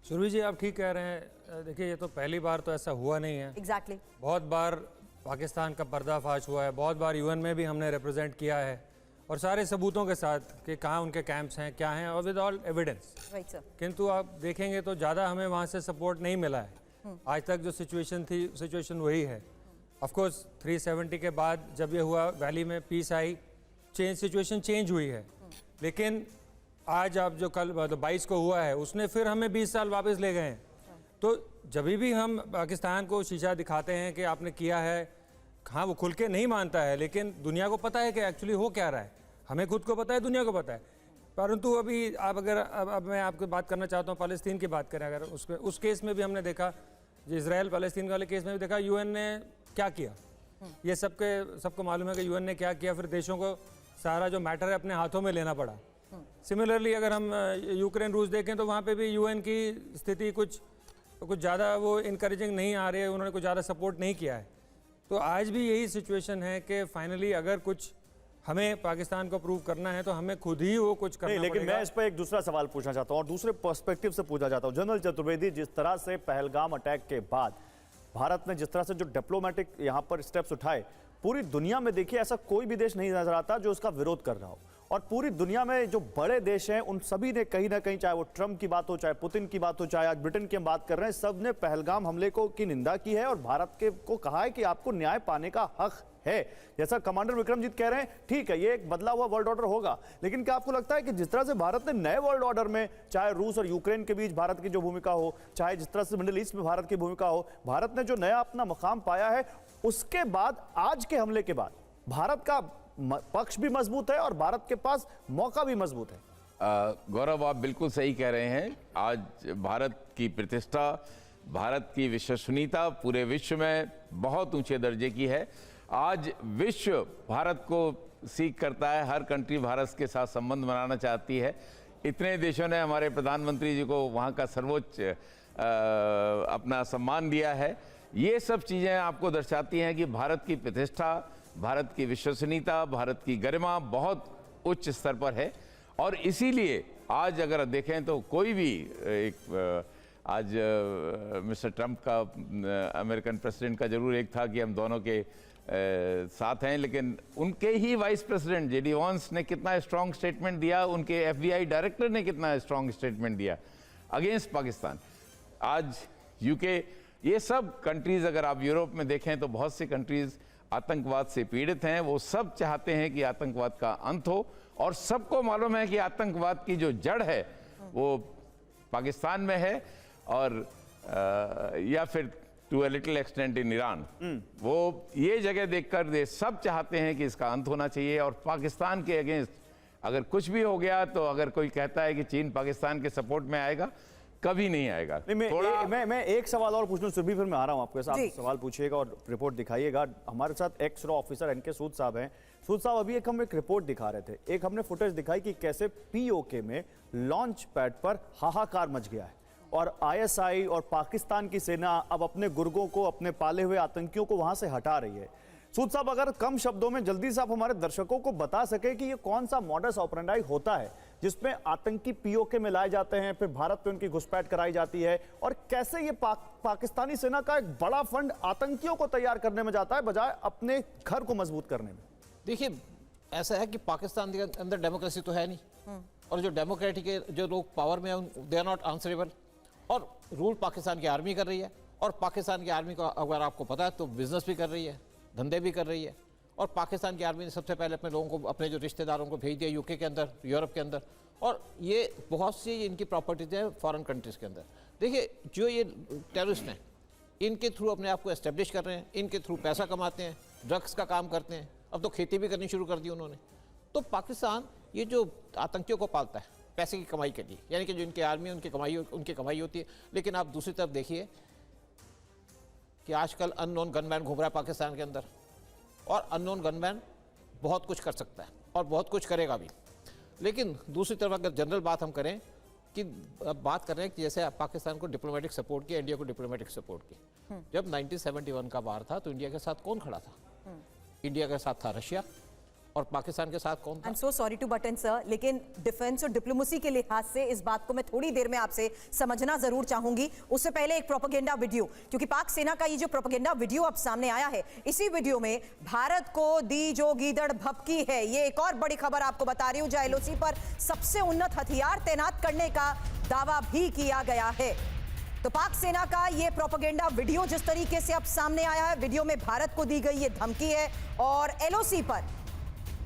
सुरभि जी, आप ठीक कह रहे हैं। देखिए, ये तो पहली बार तो ऐसा हुआ नहीं है। एग्जैक्टली। बहुत बार पाकिस्तान का पर्दाफाश हुआ है, बहुत बार यूएन में भी हमने रिप्रेजेंट किया है और सारे सबूतों के साथ कि कहाँ उनके कैंप्स हैं, क्या हैं, और with all evidence. Right sir. किंतु आप देखेंगे तो ज़्यादा हमें वहाँ से सपोर्ट नहीं मिला है। आज तक जो सिचुएशन थी, सिचुएशन वही है। ऑफ कोर्स 370 के बाद जब ये हुआ, वैली में पीस आई, सिचुएशन चेंज हुई है, लेकिन आज आप जो कल 22 को हुआ है, उसने फिर हमें 20 साल वापस ले गए हैं। तो जब भी हम पाकिस्तान को शीशा दिखाते हैं कि आपने किया है, हाँ वो खुल के नहीं मानता है, लेकिन दुनिया को पता है कि एक्चुअली हो क्या रहा है। हमें खुद को पता है, दुनिया को पता है। परंतु अभी आप अगर अब मैं आपको बात करना चाहता हूँ, फ़लस्तीन की बात करें अगर, उस केस में भी हमने देखा, जो इजराइल फ़लस्तीन वाले केस में भी देखा यूएन ने क्या किया। ये सबको मालूम है कि यूएन ने क्या किया। फिर देशों को सारा जो मैटर है अपने हाथों में लेना पड़ा। सिमिलरली अगर हम यूक्रेन रूस देखें तो वहाँ पे भी यूएन की स्थिति कुछ ज़्यादा वो इनकरेजिंग नहीं आ रही है, उन्होंने कुछ ज़्यादा सपोर्ट नहीं किया है। तो आज भी यही सिचुएशन है कि फाइनली अगर कुछ हमें पाकिस्तान को प्रूव करना है तो हमें खुद ही वो कुछ करना लेकिन पड़ेगा। मैं इस पर एक दूसरा सवाल पूछना चाहता हूं और दूसरे पर्सपेक्टिव से पूछना चाहता हूं। जनरल चतुर्वेदी, जिस तरह से पहलगाम अटैक के बाद भारत ने जिस तरह से जो डिप्लोमेटिक यहां पर स्टेप्स उठाए, पूरी दुनिया में देखिए ऐसा कोई भी देश नहीं नजर आता जो उसका विरोध कर रहा हो। और पूरी दुनिया में जो बड़े देश हैं उन सभी ने कहीं ना कहीं, चाहे वो ट्रंप की बात हो, चाहे पुतिन की बात हो, चाहे आज ब्रिटेन की हम बात कर रहे हैं, सब ने पहलगाम हमले की निंदा की है और भारत को कहा है कि आपको न्याय पाने का हक है। जैसा कमांडर विक्रमजीत कह रहे हैं, ठीक है, ये एक बदला हुआ वर्ल्ड ऑर्डर होगा, लेकिन क्या आपको लगता है कि जिस तरह से भारत ने नए वर्ल्ड ऑर्डर में, चाहे रूस और यूक्रेन के बीच भारत की जो भूमिका हो, चाहे जिस तरह से मिडिल ईस्ट में भारत की भूमिका हो, भारत ने जो नया अपना मकाम पाया है, उसके बाद आज के हमले के बाद भारत का पक्ष भी मजबूत है और भारत के पास मौका भी मजबूत है? गौरव, आप बिल्कुल सही कह रहे हैं। आज भारत की प्रतिष्ठा, भारत की विश्वसनीयता पूरे विश्व में बहुत ऊंचे दर्जे की है। आज विश्व भारत को सीख करता है, हर कंट्री भारत के साथ संबंध बनाना चाहती है। इतने देशों ने हमारे प्रधानमंत्री जी को वहाँ का सर्वोच्च अपना सम्मान दिया है। ये सब चीज़ें आपको दर्शाती हैं कि भारत की प्रतिष्ठा, भारत की विश्वसनीयता, भारत की गरिमा बहुत उच्च स्तर पर है। और इसीलिए आज अगर देखें तो कोई भी आज मिस्टर ट्रंप का, अमेरिकन प्रेसिडेंट का जरूर एक था कि हम दोनों के साथ हैं, लेकिन उनके ही वाइस प्रेसिडेंट जेडी वांस ने कितना स्ट्रांग स्टेटमेंट दिया, उनके एफबीआई डायरेक्टर ने कितना स्ट्रांग स्टेटमेंट दिया अगेंस्ट पाकिस्तान। आज यूके, ये सब कंट्रीज, अगर आप यूरोप में देखें तो बहुत सी कंट्रीज आतंकवाद से पीड़ित हैं। वो सब चाहते हैं कि आतंकवाद का अंत हो और सबको मालूम है कि आतंकवाद की जो जड़ है वो पाकिस्तान में है और या फिर to a little extent in Iran. वो ये जगह देखकर ये सब चाहते हैं कि इसका अंत होना चाहिए और पाकिस्तान के अगेंस्ट अगर कुछ भी हो गया तो अगर कोई कहता है कि चीन पाकिस्तान के सपोर्ट में आएगा, कभी नहीं आएगा। मैं एक सवाल और पूछ लूं सुरभि, फिर मैं आ रहा हूं आपके साथ। आप सवाल पूछिएगा और रिपोर्ट दिखाइएगा। हमारे साथ एक्स रॉ ऑफिसर एनके सूद साहब हैं। सूद साहब, अभी हम एक रिपोर्ट दिखा रहे थे, एक हमने फुटेज दिखाई कि कैसे पीओके में लॉन्च पैड पर हाहाकार मच गया है और आईएसआई और पाकिस्तान की सेना अब अपने गुर्गों को, अपने पाले हुए आतंकियों को वहां से हटा रही है। सूद साहब, अगर कम शब्दों में जल्दी से आप हमारे दर्शकों को बता सके कि ये कौन सा मॉडस ऑपरेंडाई होता है जिसमें आतंकी पीओके में लाए जाते हैं, फिर भारत पे उनकी घुसपैठ कराई जाती है, और कैसे ये पाकिस्तानी सेना का एक बड़ा फंड आतंकियों को तैयार करने में जाता है बजाय अपने घर को मजबूत करने में। देखिए, ऐसा है कि पाकिस्तान के अंदर डेमोक्रेसी तो है नहीं, और जो डेमोक्रेटिक जो लोग पावर में हैं दे आर नॉट आंसरेबल, और रूल पाकिस्तान की आर्मी कर रही है। और पाकिस्तान की आर्मी को अगर आपको पता है तो बिजनेस भी कर रही है, धंधे भी कर रही है। और पाकिस्तान की आर्मी ने सबसे पहले अपने लोगों को, अपने जो रिश्तेदारों को भेज दिया यूके के अंदर, यूरोप के अंदर, और ये बहुत सी इनकी प्रॉपर्टीज हैं फॉरेन कंट्रीज़ के अंदर। देखिए, जो ये टेररिस्ट हैं, इनके थ्रू अपने आप को एस्टेब्लिश कर रहे हैं, इनके थ्रू पैसा कमाते हैं, ड्रग्स का काम करते हैं, अब तो खेती भी करनी शुरू कर दी उन्होंने। तो पाकिस्तान ये जो आतंकियों को पालता है पैसे की कमाई के लिए, यानी कि जो इनकी आर्मी है उनकी कमाई होती है। लेकिन आप दूसरी तरफ देखिए कि आजकल अननोन गनमैन घूम रहा है पाकिस्तान के अंदर, और अननोन गनमैन बहुत कुछ कर सकता है और बहुत कुछ करेगा भी। लेकिन दूसरी तरफ अगर जनरल बात हम करें कि अब बात कर रहे हैं कि जैसे पाकिस्तान को डिप्लोमेटिक सपोर्ट किया, इंडिया को डिप्लोमेटिक सपोर्ट किया। जब 1971 का वार था तो इंडिया के साथ कौन खड़ा था? इंडिया के साथ था रशिया, और पाकिस्तान के साथ कौन था? I am so sorry to butt in sir, लेकिन डिफेंस और डिप्लोमेसी के लिहाज से इस बात को मैं थोड़ी देर में आपसे समझना जरूर चाहूंगी। उससे पहले एक प्रोपेगेंडा वीडियो, क्योंकि पाक सेना का ये जो प्रोपेगेंडा वीडियो अब सामने आया है, इसी वीडियो में भारत को दी जो गीदड़ भभकी है, ये एक और बड़ी खबर आपको बता रही हूं, जहां एलओसी पर सबसे उन्नत हथियार तैनात करने का दावा भी किया गया है। तो पाक सेना का ये प्रोपेगेंडा वीडियो जिस तरीके से अब सामने आया है, वीडियो में भारत को दी गई ये धमकी है और एलओसी पर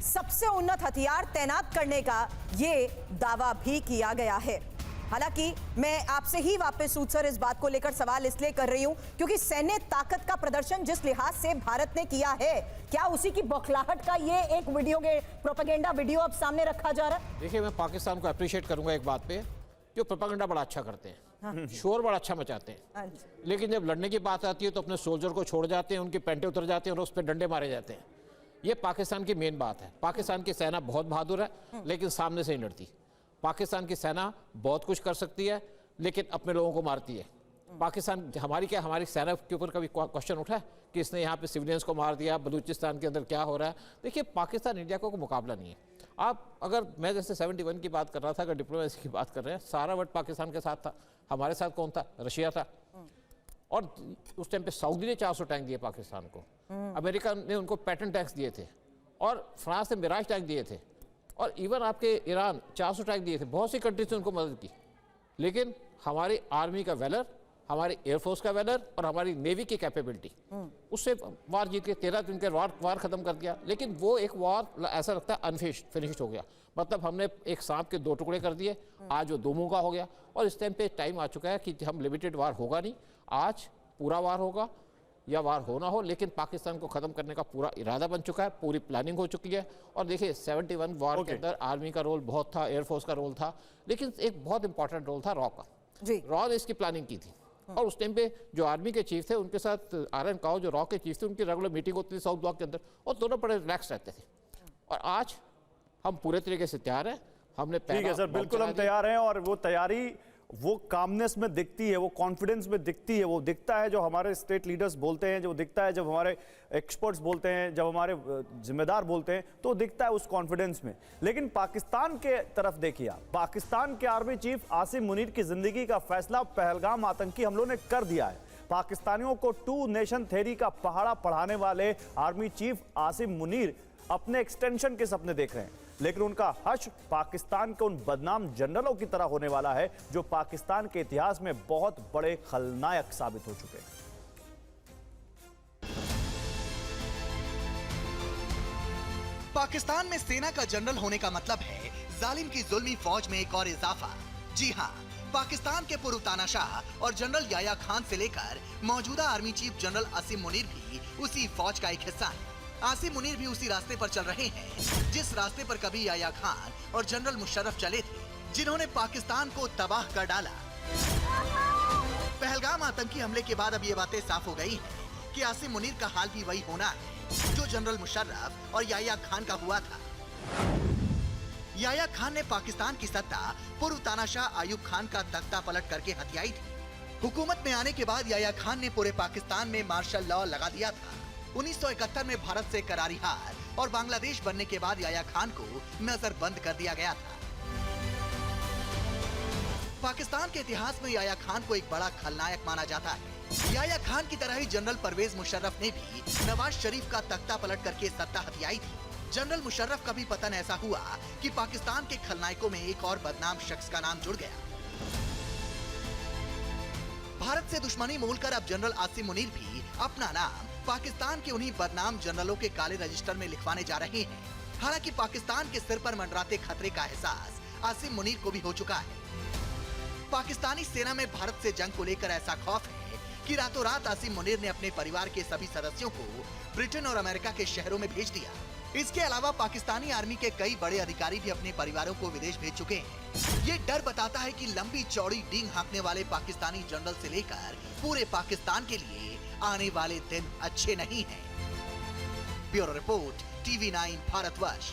सबसे उन्नत हथियार तैनात करने का ये दावा भी किया गया है। हालांकि मैं आपसे ही वापस सूद सर इस बात को लेकर सवाल इसलिए कर रही हूं क्योंकि सैन्य ताकत का प्रदर्शन जिस लिहाज से भारत ने किया है, क्या उसी की बौखलाहट का ये एक वीडियो के प्रोपेगेंडा वीडियो अब सामने रखा जा रहा है? देखिए, मैं पाकिस्तान को अप्रिशिएट करूंगा एक बात पे, जो प्रोपेगेंडा बड़ा अच्छा करते हैं, शोर बड़ा अच्छा मचाते हैं, लेकिन जब लड़ने की बात आती है तो अपने सोल्जर को छोड़ जाते हैं, उनके पेंटे उतर जाते हैं और उस पर डंडे मारे जाते हैं। ये पाकिस्तान की मेन बात है। पाकिस्तान की सेना बहुत बहादुर है, लेकिन सामने से ही लड़ती। पाकिस्तान की सेना बहुत कुछ कर सकती है, लेकिन अपने लोगों को मारती है। पाकिस्तान हमारी सेना के ऊपर कभी क्वेश्चन उठा है कि इसने यहाँ पे सिविलियंस को मार दिया, बलूचिस्तान के अंदर क्या हो रहा है? देखिए, पाकिस्तान इंडिया का कोई मुकाबला नहीं है। आप अगर, मैं जैसे 71 की बात कर रहा था, अगर डिप्लोमेसी की बात कर रहे हैं, सारा वक्त पाकिस्तान के साथ था। हमारे साथ कौन था? रशिया था। और उस टाइम पे सऊदी ने 400 टैंक दिए पाकिस्तान को, अमेरिका ने उनको पैटर्न टैंक्स दिए थे, और फ्रांस ने मिराज टैंक दिए थे, और इवन आपके ईरान 400 टैंक दिए थे। बहुत सी कंट्रीज ने उनको मदद की। लेकिन हमारी आर्मी का वेलर, हमारी एयरफोर्स का वेलर और हमारी नेवी की कैपेबिलिटी, उससे वार जीत के 13 दिन के वार खत्म कर दिया। लेकिन वो एक वार ऐसा लगता है अनफिनिश्ड हो गया। मतलब हमने एक सांप के 2 टुकड़े कर दिए, आज वो 2 मुंह का हो गया। और इस टाइम पे टाइम आ चुका है कि हम लिमिटेड वार होगा नहीं, आज पूरा वार होगा या वार होना हो, लेकिन पाकिस्तान को खत्म करने का पूरा इरादा बन चुका है, पूरी प्लानिंग हो चुकी है। और देखिए, 71 वार के अंदर आर्मी का रोल बहुत था, एयरफोर्स का रोल था, लेकिन एक बहुत इंपॉर्टेंट रोल था रॉ का। रॉ ने इसकी प्लानिंग की थी, और उस टाइम पे जो आर्मी के चीफ थे उनके साथ आरएन काओ जो रॉ के चीफ थे, उनकी रेगुलर मीटिंग होती थी साउथ ब्लॉक के अंदर, और दोनों बड़े रिलैक्स रहते थे। और आज हम पूरे तरीके से तैयार हैं। हमने ठीक है सर, बिल्कुल हम तैयार हैं, और वो तैयारी वो कामनेस में दिखती है, वो कॉन्फिडेंस में दिखती है, वो दिखता है जो हमारे स्टेट लीडर्स बोलते हैं, जो दिखता है जब हमारे एक्सपर्ट्स बोलते हैं, जब हमारे जिम्मेदार बोलते हैं, तो दिखता है उस कॉन्फिडेंस में। लेकिन पाकिस्तान के तरफ देखिए, पाकिस्तान के आर्मी चीफ आसिम मुनीर की जिंदगी का फैसला पहलगाम आतंकी हमलों ने कर दिया है। पाकिस्तानियों को 2 नेशन थ्योरी का पहाड़ा पढ़ाने वाले आर्मी चीफ आसिम मुनीर अपने एक्सटेंशन के सपने देख रहे हैं, लेकिन उनका हश्र पाकिस्तान के उन बदनाम जनरलों की तरह होने वाला है जो पाकिस्तान के इतिहास में बहुत बड़े खलनायक साबित हो चुके हैं। पाकिस्तान में सेना का जनरल होने का मतलब है जालिम की जुल्मी फौज में एक और इजाफा। जी हाँ, पाकिस्तान के पूर्व तानाशाह और जनरल याया खान से लेकर मौजूदा army chief general Asim Munir भी उसी फौज का एक हिस्सा है। आसिम मुनीर भी उसी रास्ते पर चल रहे हैं जिस रास्ते पर कभी याया खान और जनरल मुशर्रफ चले थे, जिन्होंने पाकिस्तान को तबाह कर डाला। पहलगाम आतंकी हमले के बाद अब ये बातें साफ हो गई हैं कि आसिम मुनीर का हाल भी वही होना है जो जनरल मुशर्रफ और याया खान का हुआ था। याया खान ने पाकिस्तान की सत्ता पूर्व तानाशाह आयूब खान का तख्ता पलट करके हथियाई थी। हुकूमत में आने के बाद याया खान ने पूरे पाकिस्तान में मार्शल लॉ लगा दिया था। 1971 में भारत से करारी हार और बांग्लादेश बनने के बाद याया खान को नजरबंद कर दिया गया था। पाकिस्तान के इतिहास में याया खान को एक बड़ा खलनायक माना जाता है। याया खान की तरह ही जनरल परवेज मुशर्रफ ने भी नवाज शरीफ का तख्ता पलट करके सत्ता हथियाई थी। जनरल मुशर्रफ का भी पतन ऐसा हुआ कि पाकिस्तान के खलनायकों में एक और बदनाम शख्स का नाम जुड़ गया। भारत से दुश्मनी मोलकर अब जनरल आसिम मुनीर भी अपना नाम पाकिस्तान के उन्हीं बदनाम जनरलों के काले रजिस्टर में लिखवाने जा रहे हैं। हालांकि पाकिस्तान के सिर पर मंडराते खतरे का एहसास आसिम मुनीर को भी हो चुका है। पाकिस्तानी सेना में भारत से जंग को लेकर ऐसा खौफ है कि रातों रात आसिम मुनीर ने अपने परिवार के सभी सदस्यों को ब्रिटेन और अमेरिका के शहरों में भेज दिया। इसके अलावा पाकिस्तानी आर्मी के कई बड़े अधिकारी भी अपने परिवारों को विदेश भेज चुके हैं। ये डर बताता है कि लंबी चौड़ी डींग हाँकने वाले पाकिस्तानी जनरल से लेकर पूरे पाकिस्तान के लिए आने वाले दिन अच्छे नहीं हैं। Bureau report, TV9 Bharatvarsh.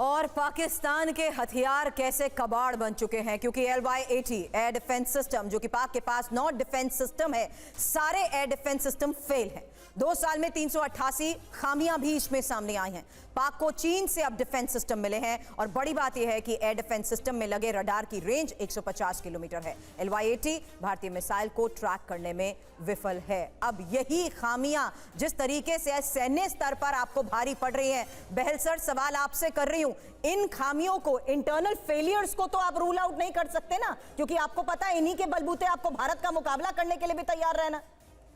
और पाकिस्तान के हथियार कैसे कबाड़ बन चुके हैं, क्योंकि LY-80 एयर डिफेंस सिस्टम, जो कि पाक के पास नॉट डिफेंस सिस्टम है, सारे एयर डिफेंस सिस्टम फेल हैं। 2 साल में 388 खामियां भी इसमें सामने आई हैं। पाक को चीन से अब डिफेंस सिस्टम मिले हैं और बड़ी बात यह है कि एयर डिफेंस सिस्टम में लगे रडार की रेंज 150 किलोमीटर है। LY-80 भारतीय मिसाइल को ट्रैक करने में विफल है। अब यही खामियां जिस तरीके से सैन्य स्तर पर आपको भारी पड़ रही हैं, बहल सर सवाल आपसे कर रही हूं, इन खामियों को, इंटरनल फेलियर्स को तो आप रूल आउट नहीं कर सकते ना, क्योंकि आपको पता है इन्हीं के बलबूते आपको भारत का मुकाबला करने के लिए भी तैयार रहना।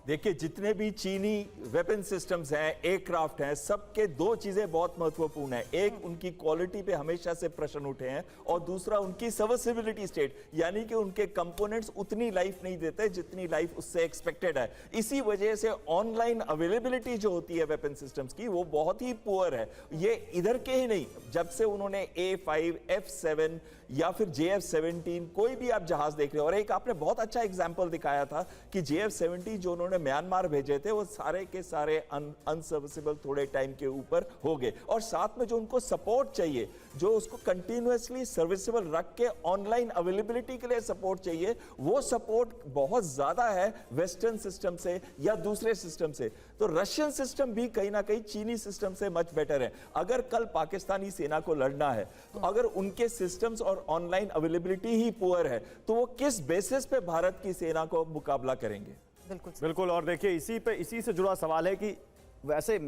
देखिए, जितने भी चीनी वेपन सिस्टम्स हैं, एयरक्राफ्ट हैं, सबके 2 चीजें बहुत महत्वपूर्ण है। एक, उनकी क्वालिटी पे हमेशा से प्रश्न उठे हैं, और दूसरा उनकी सर्विसिबिलिटी स्टेट, यानी कि उनके कंपोनेंट्स उतनी लाइफ नहीं देते जितनी लाइफ उससे एक्सपेक्टेड है। इसी वजह से ऑनलाइन अवेलेबिलिटी जो होती है वेपन सिस्टम्स की, वो बहुत ही पुअर है। ये इधर के ही नहीं, जब से उन्होंने A5, F7 या फिर JF-17 कोई भी आप जहाज देख रहे हो, और एक आपने बहुत अच्छा एग्जांपल दिखाया था कि JF-17 जो उन्होंने म्यांमार भेजे थे, वो सारे के सारे अनसर्विसेबल थोड़े टाइम के ऊपर हो गए। और साथ में जो उनको सपोर्ट चाहिए, जो उसको कंटिन्यूअसली सर्विसेबल रख के ऑनलाइन अवेलेबिलिटी के लिए सपोर्ट चाहिए, वो सपोर्ट बहुत ज्यादा है वेस्टर्न सिस्टम से या दूसरे सिस्टम से। तो रशियन सिस्टम भी कहीं ना कहीं चीनी सिस्टम से मच बेटर है। अगर कल पाकिस्तानी सेना को लड़ना है, तो अगर उनके सिस्टम्स और ऑनलाइन अवेलेबिलिटी ही पुअर है, तो वो किस बेसिस पे भारत की सेना को मुकाबला करेंगे? बिल्कुल। और देखिए, इसी से जुड़ा सवाल है कि वैसे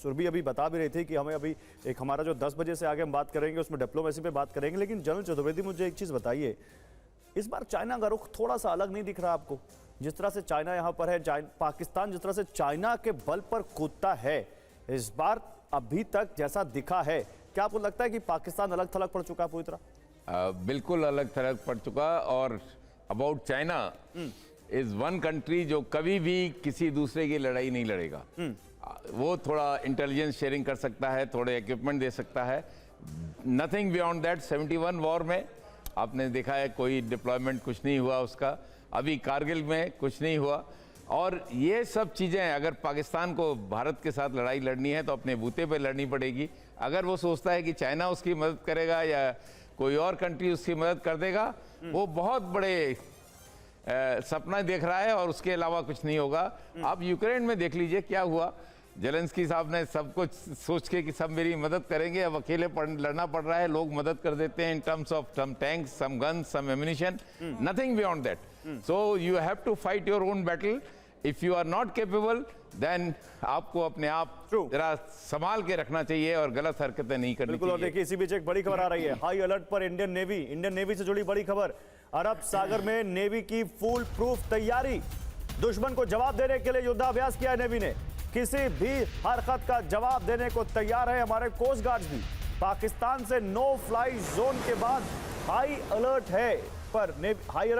सुरभि अभी बता भी रही थी कि हमें अभी एक हमारा जो 10 बजे से आगे हम बात करेंगे उसमें डिप्लोमेसी पे बात करेंगे, लेकिन जनरल चतुर्वेदी मुझे एक चीज बताइए, इस बार चाइना का रुख थोड़ा सा अलग नहीं दिख रहा आपको? जिस तरह से चाइना यहाँ पर है, पाकिस्तान जिस तरह से चाइना के बल पर कूदता है, इस बार अभी तक जैसा दिखा है, क्या आपको लगता है कि पाकिस्तान अलग थलग पड़ चुका है पूरी तरह? बिल्कुल अलग थलग पड़ चुका। और about China is one country जो कभी भी किसी दूसरे की लड़ाई नहीं लड़ेगा। वो थोड़ा इंटेलिजेंस शेयरिंग कर सकता है, थोड़े इक्विपमेंट दे सकता है, नथिंग बियॉन्ड दैट। 71 वॉर में आपने देखा है कोई डिप्लॉयमेंट कुछ नहीं हुआ उसका, अभी कारगिल में कुछ नहीं हुआ। और ये सब चीज़ें अगर पाकिस्तान को भारत के साथ लड़ाई लड़नी है तो अपने बूते पे लड़नी पड़ेगी। अगर वो सोचता है कि चाइना उसकी मदद करेगा या कोई और कंट्री उसकी मदद कर देगा, वो बहुत बड़े सपना देख रहा है और उसके अलावा कुछ नहीं होगा। आप यूक्रेन में देख लीजिए क्या हुआ। जेलेंस्की साहब ने सब कुछ सोच के कि सब मेरी मदद करेंगे, अब अकेले लड़ना पड़ रहा है। लोग मदद कर देते हैं in terms of some tanks, some guns, some ammunition, nothing beyond that. So you have to fight your own battle. If you are not capable, then आपको अपने आप जरा संभाल के रखना चाहिए और गलत हरकतें नहीं करनी चाहिए। और देखिए, इसी बीच एक बड़ी खबर आ रही है, हाई अलर्ट पर इंडियन नेवी से जुड़ी बड़ी खबर। अरब सागर में नेवी की फुल प्रूफ तैयारी, दुश्मन को जवाब देने के लिए युद्धाभ्यास किया है नेवी ने। किसी भी हरकत का जवाब देने को तैयार है हमारे कोस्ट गार्ड भी। पाकिस्तान से नो फ्लाई जोन के बाद हाई अलर्ट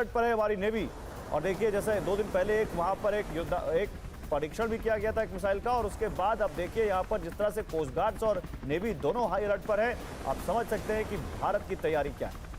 पर है हमारी नेवी। और देखिए, जैसे 2 दिन पहले एक वहां पर एक परीक्षण भी किया गया था एक मिसाइल का, और उसके बाद अब देखिए यहाँ पर जिस तरह से कोस्ट गार्ड्स और नेवी दोनों हाई अलर्ट पर है, आप समझ सकते हैं कि भारत की तैयारी क्या है।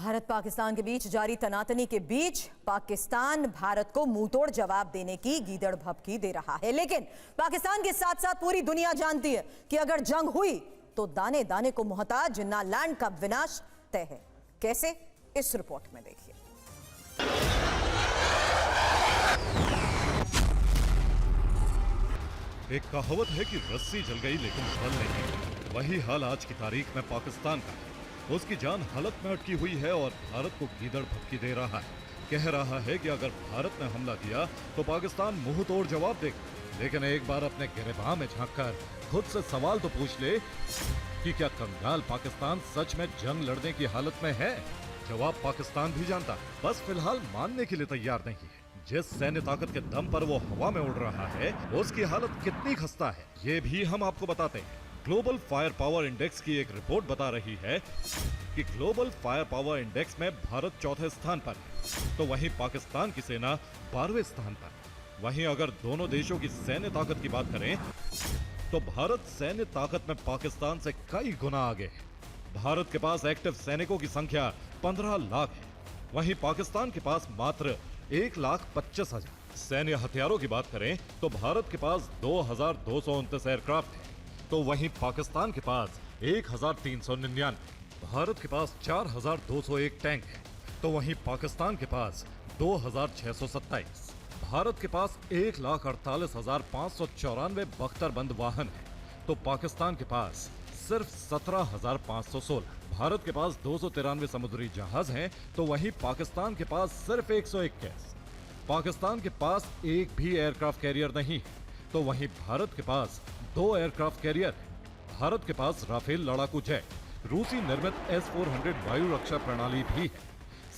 भारत पाकिस्तान के बीच जारी तनातनी के बीच पाकिस्तान भारत को मुंहतोड़ जवाब देने की गीदड़ भभकी दे रहा है। लेकिन पाकिस्तान के साथ साथ पूरी दुनिया जानती है कि अगर जंग हुई तो दाने दाने को मोहताज नागालैंड का विनाश तय है। कैसे, इस रिपोर्ट में देखिए। एक कहावत है कि रस्सी जल गई लेकिन बल नहीं। वही हाल आज की तारीख में पाकिस्तान का है। उसकी जान हलक में अटकी हुई है और भारत को गीदड़ भभकी दे रहा है। कह रहा है कि अगर भारत ने हमला किया तो पाकिस्तान मुंह तोड़ जवाब देगा। लेकिन एक बार अपने गिरेबान में झांककर खुद से सवाल तो पूछ ले कि क्या कंगाल पाकिस्तान सच में जंग लड़ने की हालत में है? जवाब पाकिस्तान भी जानता है, बस फिलहाल मानने के लिए तैयार नहीं है। जिस सैन्य ताकत के दम पर वो हवा में उड़ रहा है, उसकी हालत कितनी खस्ता है, ये भी हम आपको बताते हैं। ग्लोबल फायर पावर इंडेक्स की एक रिपोर्ट बता रही है कि ग्लोबल फायर पावर इंडेक्स में भारत चौथे स्थान पर है, तो वहीं पाकिस्तान की सेना 12वें स्थान पर। वहीं अगर दोनों देशों की सैन्य ताकत की बात करें तो भारत सैन्य ताकत में पाकिस्तान से कई गुना आगे है। भारत के पास एक्टिव सैनिकों की संख्या 15 लाख है, वहीं पाकिस्तान के पास मात्र 1,25,000। सैन्य हथियारों की बात करें तो भारत के पास 2,229 एयरक्राफ्ट है, तो वहीं पाकिस्तान के पास 1,399। भारत के पास 4,201 टैंक है, तो वहीं पाकिस्तान के पास 2,627। भारत के पास 1,48,594 बख्तरबंद वाहन है, तो पाकिस्तान के पास सिर्फ 17,516। भारत के पास 293 समुद्री जहाज हैं, तो वहीं पाकिस्तान के पास सिर्फ 121। पाकिस्तान के पास एक भी एयरक्राफ्ट कैरियर नहीं है, तो वहीं भारत के पास 2 एयरक्राफ्ट कैरियर है। भारत के पास राफेल लड़ाकू जेट, रूसी निर्मित S-400 वायु रक्षा प्रणाली भी है,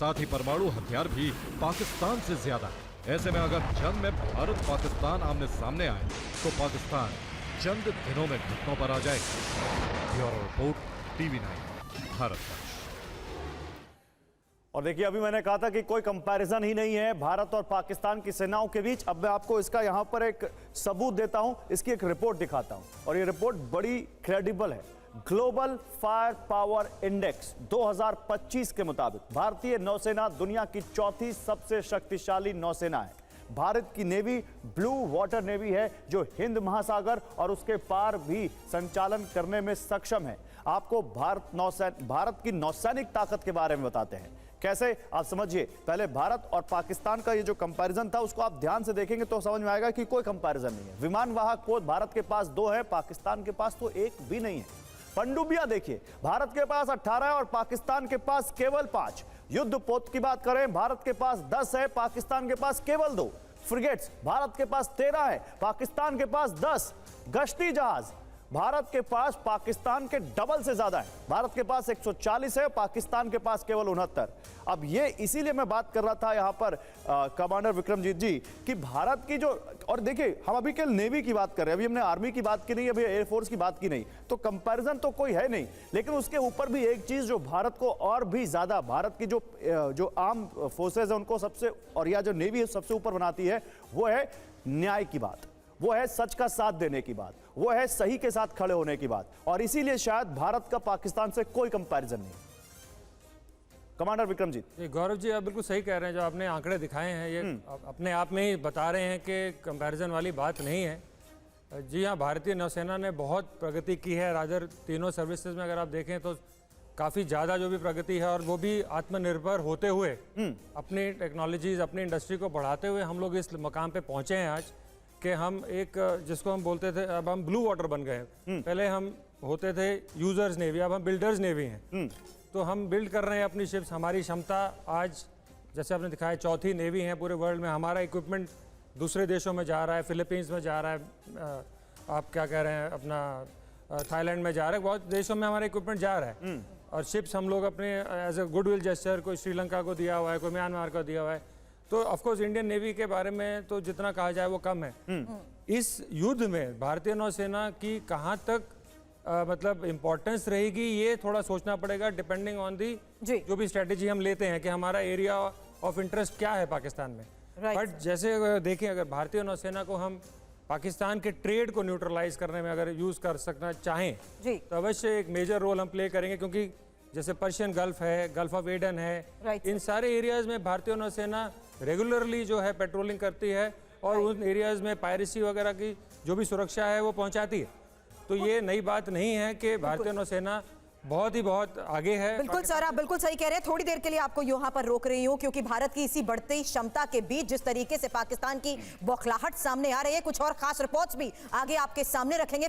साथ ही परमाणु हथियार भी पाकिस्तान से ज्यादा है। ऐसे में अगर जंग में भारत पाकिस्तान आमने सामने आए तो पाकिस्तान चंद दिनों में घुटनों पर आ जाएगा। Bureau report, TV9 Bharat. और देखिए, अभी मैंने कहा था कि कोई कंपैरिजन ही नहीं है भारत और पाकिस्तान की सेनाओं के बीच। अब मैं आपको इसका यहां पर एक सबूत देता हूं, इसकी एक रिपोर्ट दिखाता हूं, और ये रिपोर्ट बड़ी क्रेडिबल है। ग्लोबल फायर पावर इंडेक्स 2025 के मुताबिक भारतीय नौसेना दुनिया की चौथी सबसे शक्तिशाली नौसेना है। भारत की नेवी ब्लू वाटर नेवी है, जो हिंद महासागर और उसके पार भी संचालन करने में सक्षम है। आपको भारत की नौसैनिक ताकत के बारे में बताते हैं। कैसे, आप समझिए। पहले भारत और पाकिस्तान का ये जो कंपैरिजन था, उसको आप ध्यान से देखेंगे तो समझ में आएगा कि कोई कंपैरिजन नहीं है। विमान वाहक पोत भारत के पास 2 है, पाकिस्तान के पास तो एक भी नहीं है। पनडुब्बियां देखिए, भारत के पास 18 और पाकिस्तान के पास केवल 5। युद्ध पोत की बात करें, भारत के पास 10 है, पाकिस्तान के पास केवल 2। फ्रिगेट्स भारत के पास 13 है, पाकिस्तान के पास 10। गश्ती जहाज भारत के पास पाकिस्तान के डबल से ज्यादा है। भारत के पास 140 है, पाकिस्तान के पास केवल 69। अब ये इसीलिए मैं बात कर रहा था यहां पर कमांडर विक्रमजीत जी कि भारत की जो, और देखिए हम अभी केवल नेवी की बात कर रहे हैं, अभी हमने आर्मी की बात की नहीं, अभी एयरफोर्स की बात की नहीं, तो कंपैरिजन तो कोई है नहीं। लेकिन उसके ऊपर भी एक चीज जो भारत को और भी ज्यादा, भारत की जो आर्म फोर्सेज है उनको सबसे, और या जो नेवी है सबसे ऊपर बनाती है, वो है न्याय की बात, वो है सच का साथ देने की बात, वो है सही के साथ खड़े होने की बात। और इसीलिए शायद भारत का पाकिस्तान से कोई कंपैरिजन नहीं। कमांडर विक्रमजीत जी, गौरव जी आप बिल्कुल सही कह रहे हैं। जो आपने आंकड़े दिखाए हैं ये अपने आप में ही बता रहे हैं कि कंपैरिजन वाली बात नहीं है। जी हाँ, भारतीय नौसेना ने बहुत प्रगति की है। रादर तीनों सर्विसेज में अगर आप देखें तो काफ़ी ज़्यादा जो भी प्रगति है, और वो भी आत्मनिर्भर होते हुए, अपनी टेक्नोलॉजीज, अपनी इंडस्ट्री को बढ़ाते हुए हम लोग इस मकाम पे पहुँचे हैं आज कि हम एक, जिसको हम बोलते थे, अब हम ब्लू वाटर बन गए हैं। पहले हम होते थे यूजर्स नेवी, अब हम बिल्डर्स नेवी हैं। तो हम बिल्ड कर रहे हैं अपनी शिप्स। हमारी क्षमता आज, जैसे आपने दिखाया, चौथी नेवी है पूरे वर्ल्ड में। हमारा इक्विपमेंट दूसरे देशों में जा रहा है, फिलीपींस में जा रहा है, आप क्या कह रहे हैं, अपना थाईलैंड में जा रहा है, बहुत देशों में हमारा इक्विपमेंट जा रहा है। और शिप्स हम लोग अपने एज ए गुडविल जेस्चर, कोई श्रीलंका को दिया हुआ है, कोई म्यांमार को दिया हुआ है। तो ऑफकोर्स इंडियन नेवी के बारे में तो जितना कहा जाए वो कम है। इस युद्ध में भारतीय नौसेना की कहाँ तक मतलब इम्पोर्टेंस रहेगी, ये थोड़ा सोचना पड़ेगा, डिपेंडिंग ऑन दी जो भी स्ट्रेटेजी हम लेते हैं कि हमारा एरिया ऑफ इंटरेस्ट क्या है पाकिस्तान में। बट जैसे देखें, अगर भारतीय नौसेना को हम पाकिस्तान के ट्रेड को न्यूट्रलाइज करने में अगर यूज कर सकना चाहें तो अवश्य एक मेजर रोल हम प्ले करेंगे, क्योंकि जैसे पर्शियन गल्फ है, गल्फ ऑफ एडन है, Right. इन सारे एरियाज में भारतीय नौसेना रेगुलरली जो है पेट्रोलिंग करती है और उन एरियाज में पायरेसी वगैरह की जो भी सुरक्षा है वो पहुंचाती है। तो ये नई बात नहीं है कि भारतीय नौसेना बहुत आगे है। बिल्कुल सर, आप बिल्कुल सही कह रहे हैं। थोड़ी देर के लिए आपको यहाँ पर रोक रही हूँ क्योंकि भारत की इसी बढ़ती क्षमता के बीच जिस तरीके से पाकिस्तान की बौखलाहट सामने आ रही है, कुछ और खास रिपोर्ट्स भी आगे आपके सामने रखेंगे।